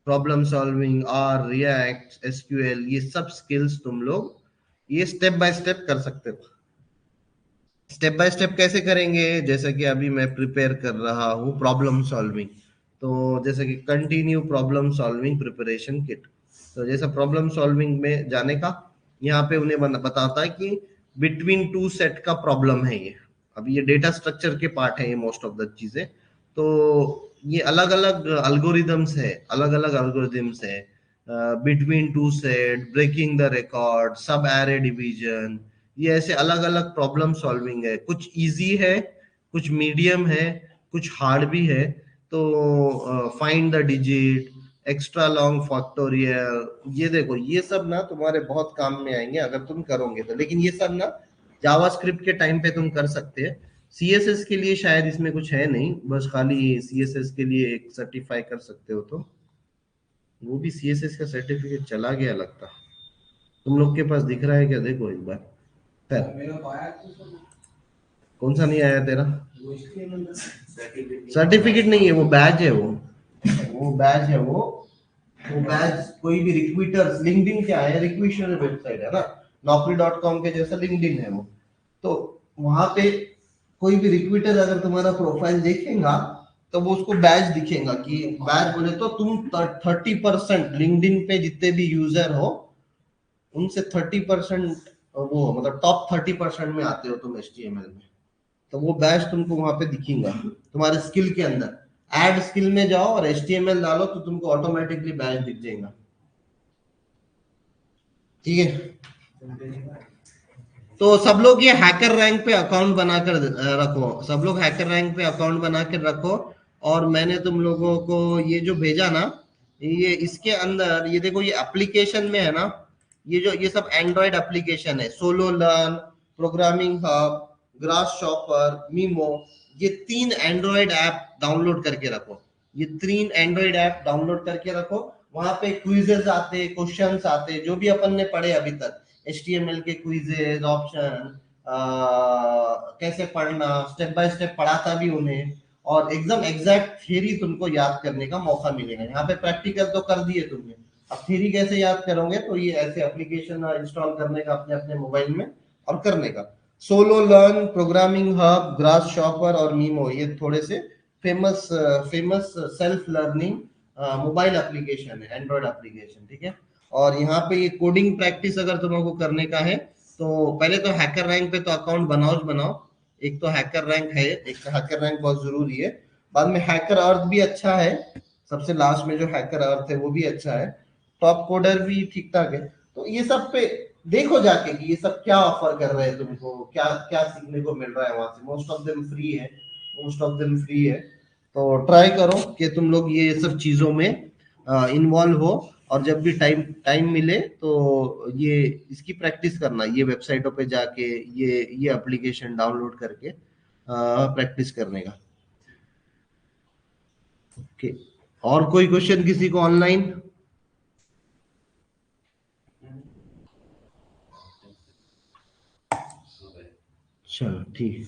problem solving, R, React, SQL, ये सब स्किल्स तुम लोग ये स्टेप बाय स्टेप कर सकते हो। स्टेप बाय स्टेप कैसे करेंगे? जैसे कि अभी मैं प्रिपेयर कर रहा हूँ प्रॉब्लम सॉल्विंग, तो जैसे कि continue problem solving preparation kit, तो जैसा प्रॉब्लम सॉल्विंग में जाने का यहाँ पे उन्हें बताता है कि बिटवीन टू सेट का प्रॉब्लम है ये। अभी ये डेटा स्ट्रक्चर के पार्ट है ये मोस्ट ऑफ द चीजें, तो ये अलग अलग अल्गोरिदम्स है, अलग अलग अल्गोरिदम्स है, between two set, breaking the record, सब एरे डिवीजन, ये ऐसे अलग अलग प्रॉब्लम सॉल्विंग है। कुछ इजी है, कुछ मीडियम है, कुछ हार्ड भी है। तो find the digit, extra long factorial, ये देखो ये सब ना तुम्हारे बहुत काम में आएंगे अगर तुम करोगे तो। लेकिन ये सब ना जावास्क्रिप्ट के टाइम पे तुम कर सकते हैं। सीएसएस के लिए शायद इसमें कुछ है नहीं, बस खाली सीएसएस के लिए एक सर्टिफाई कर सकते हो, तो वो भी सीएसएस का सर्टिफिकेट चला गया लगता। तुम लोग के पास दिख रहा है क्या? देखो एक बार। मेरा तो आया तो सब कौन सा नहीं आया तेरा? वो इसलिए मैंने सर्टिफिकेट नहीं है वो, बैज है वो बैज है वो बैज कोई भी रिक्रूटर्स, लिंक्डइन क्या है, रिक्रूटर वेबसाइट है ना, naukri.com के जैसा लिंक्डइन है वो। तो वहां पे कोई भी रिक्रूटर अगर तुम्हारा प्रोफाइल देखेगा तो वो उसको बैज दिखेगा कि बैज बोले तो तुम 30% लिंक्डइन पे जितने भी यूजर हो उनसे 30% वो मतलब टॉप 30% में आते हो तुम HTML में, तो वो बैच तुमको वहां पे दिखेगा तुम्हारे स्किल के अंदर। ऐड स्किल में जाओ और HTML डालो तो तुमको ऑटोमेटिकली बैच दिख जाएगा। ठीक है, तो सब लोग ये हैकर रैंक पे अकाउंट बनाकर रखो, सब लोग हैकर रैंक पे अकाउंट बना कर रखो। और मैंने तुम लोगों को ये जो भेजा ना, ये इसके अंदर ये देखो, ये एप्लीकेशन में है ना, ये जो ये सब एंड्रॉइड एप्लीकेशन है, solo learn, programming hub, grass shopper, memo, ये 3 एंड्रॉइड ऐप डाउनलोड करके रखो। ये 3 एंड्रॉइड ऐप डाउनलोड करके रखो। वहां पे क्विजेस आते, क्वेश्चंस आते, जो भी अपन ने पढ़े अभी तक, HTML के क्विजेज, ऑप्शन, कैसे पढ़ना, स्टेप बाय स्टेप पढ़ाता भी उन्हें, और एकदम एग्जैक्ट थ्योरी तुमको याद करने का मौका मिलेगा। यहाँ पे प्रैक्टिकल तो कर दिए तुमने, अब थ्योरी कैसे याद करोगे? तो ये ऐसे एप्लीकेशन इंस्टॉल करने का अपने अपने मोबाइल में और करने का। Solo learn, programming hub, grass shopper और मीमो, ये थोड़े से famous famous self learning mobile application है, एंड्रॉइड एप्लीकेशन। ठीक है, और यहाँ पे ये कोडिंग प्रैक्टिस अगर तुमको करने का है तो पहले तो हैकर रैंक पे तो अकाउंट बनाओ। एक तो हैकर रैंक है, एक तो हैकर रैंक बहुत जरूरी है। बाद में हैकर अर्थ भी अच्छा है, सबसे लास्ट में जो हैकर अर्थ है वो भी अच्छा है। टॉप कोडर भी ठीक ठाक है। तो ये सब पे देखो जाके कि ये सब क्या ऑफर कर रहे हैं तुमको, क्या क्या सीखने को मिल रहा है वहां से। मोस्ट ऑफ देम फ्री है, मोस्ट ऑफ देम फ्री है। तो ट्राई करो कि तुम लोग ये सब चीजों में इन्वॉल्व हो, और जब भी टाइम टाइम मिले तो ये इसकी प्रैक्टिस करना, ये वेबसाइटों पे जाके ये एप्लीकेशन डाउनलोड करके प्रैक्टिस करने का। ओके, और कोई क्वेश्चन किसी को ऑनलाइन? चलो ठीक है।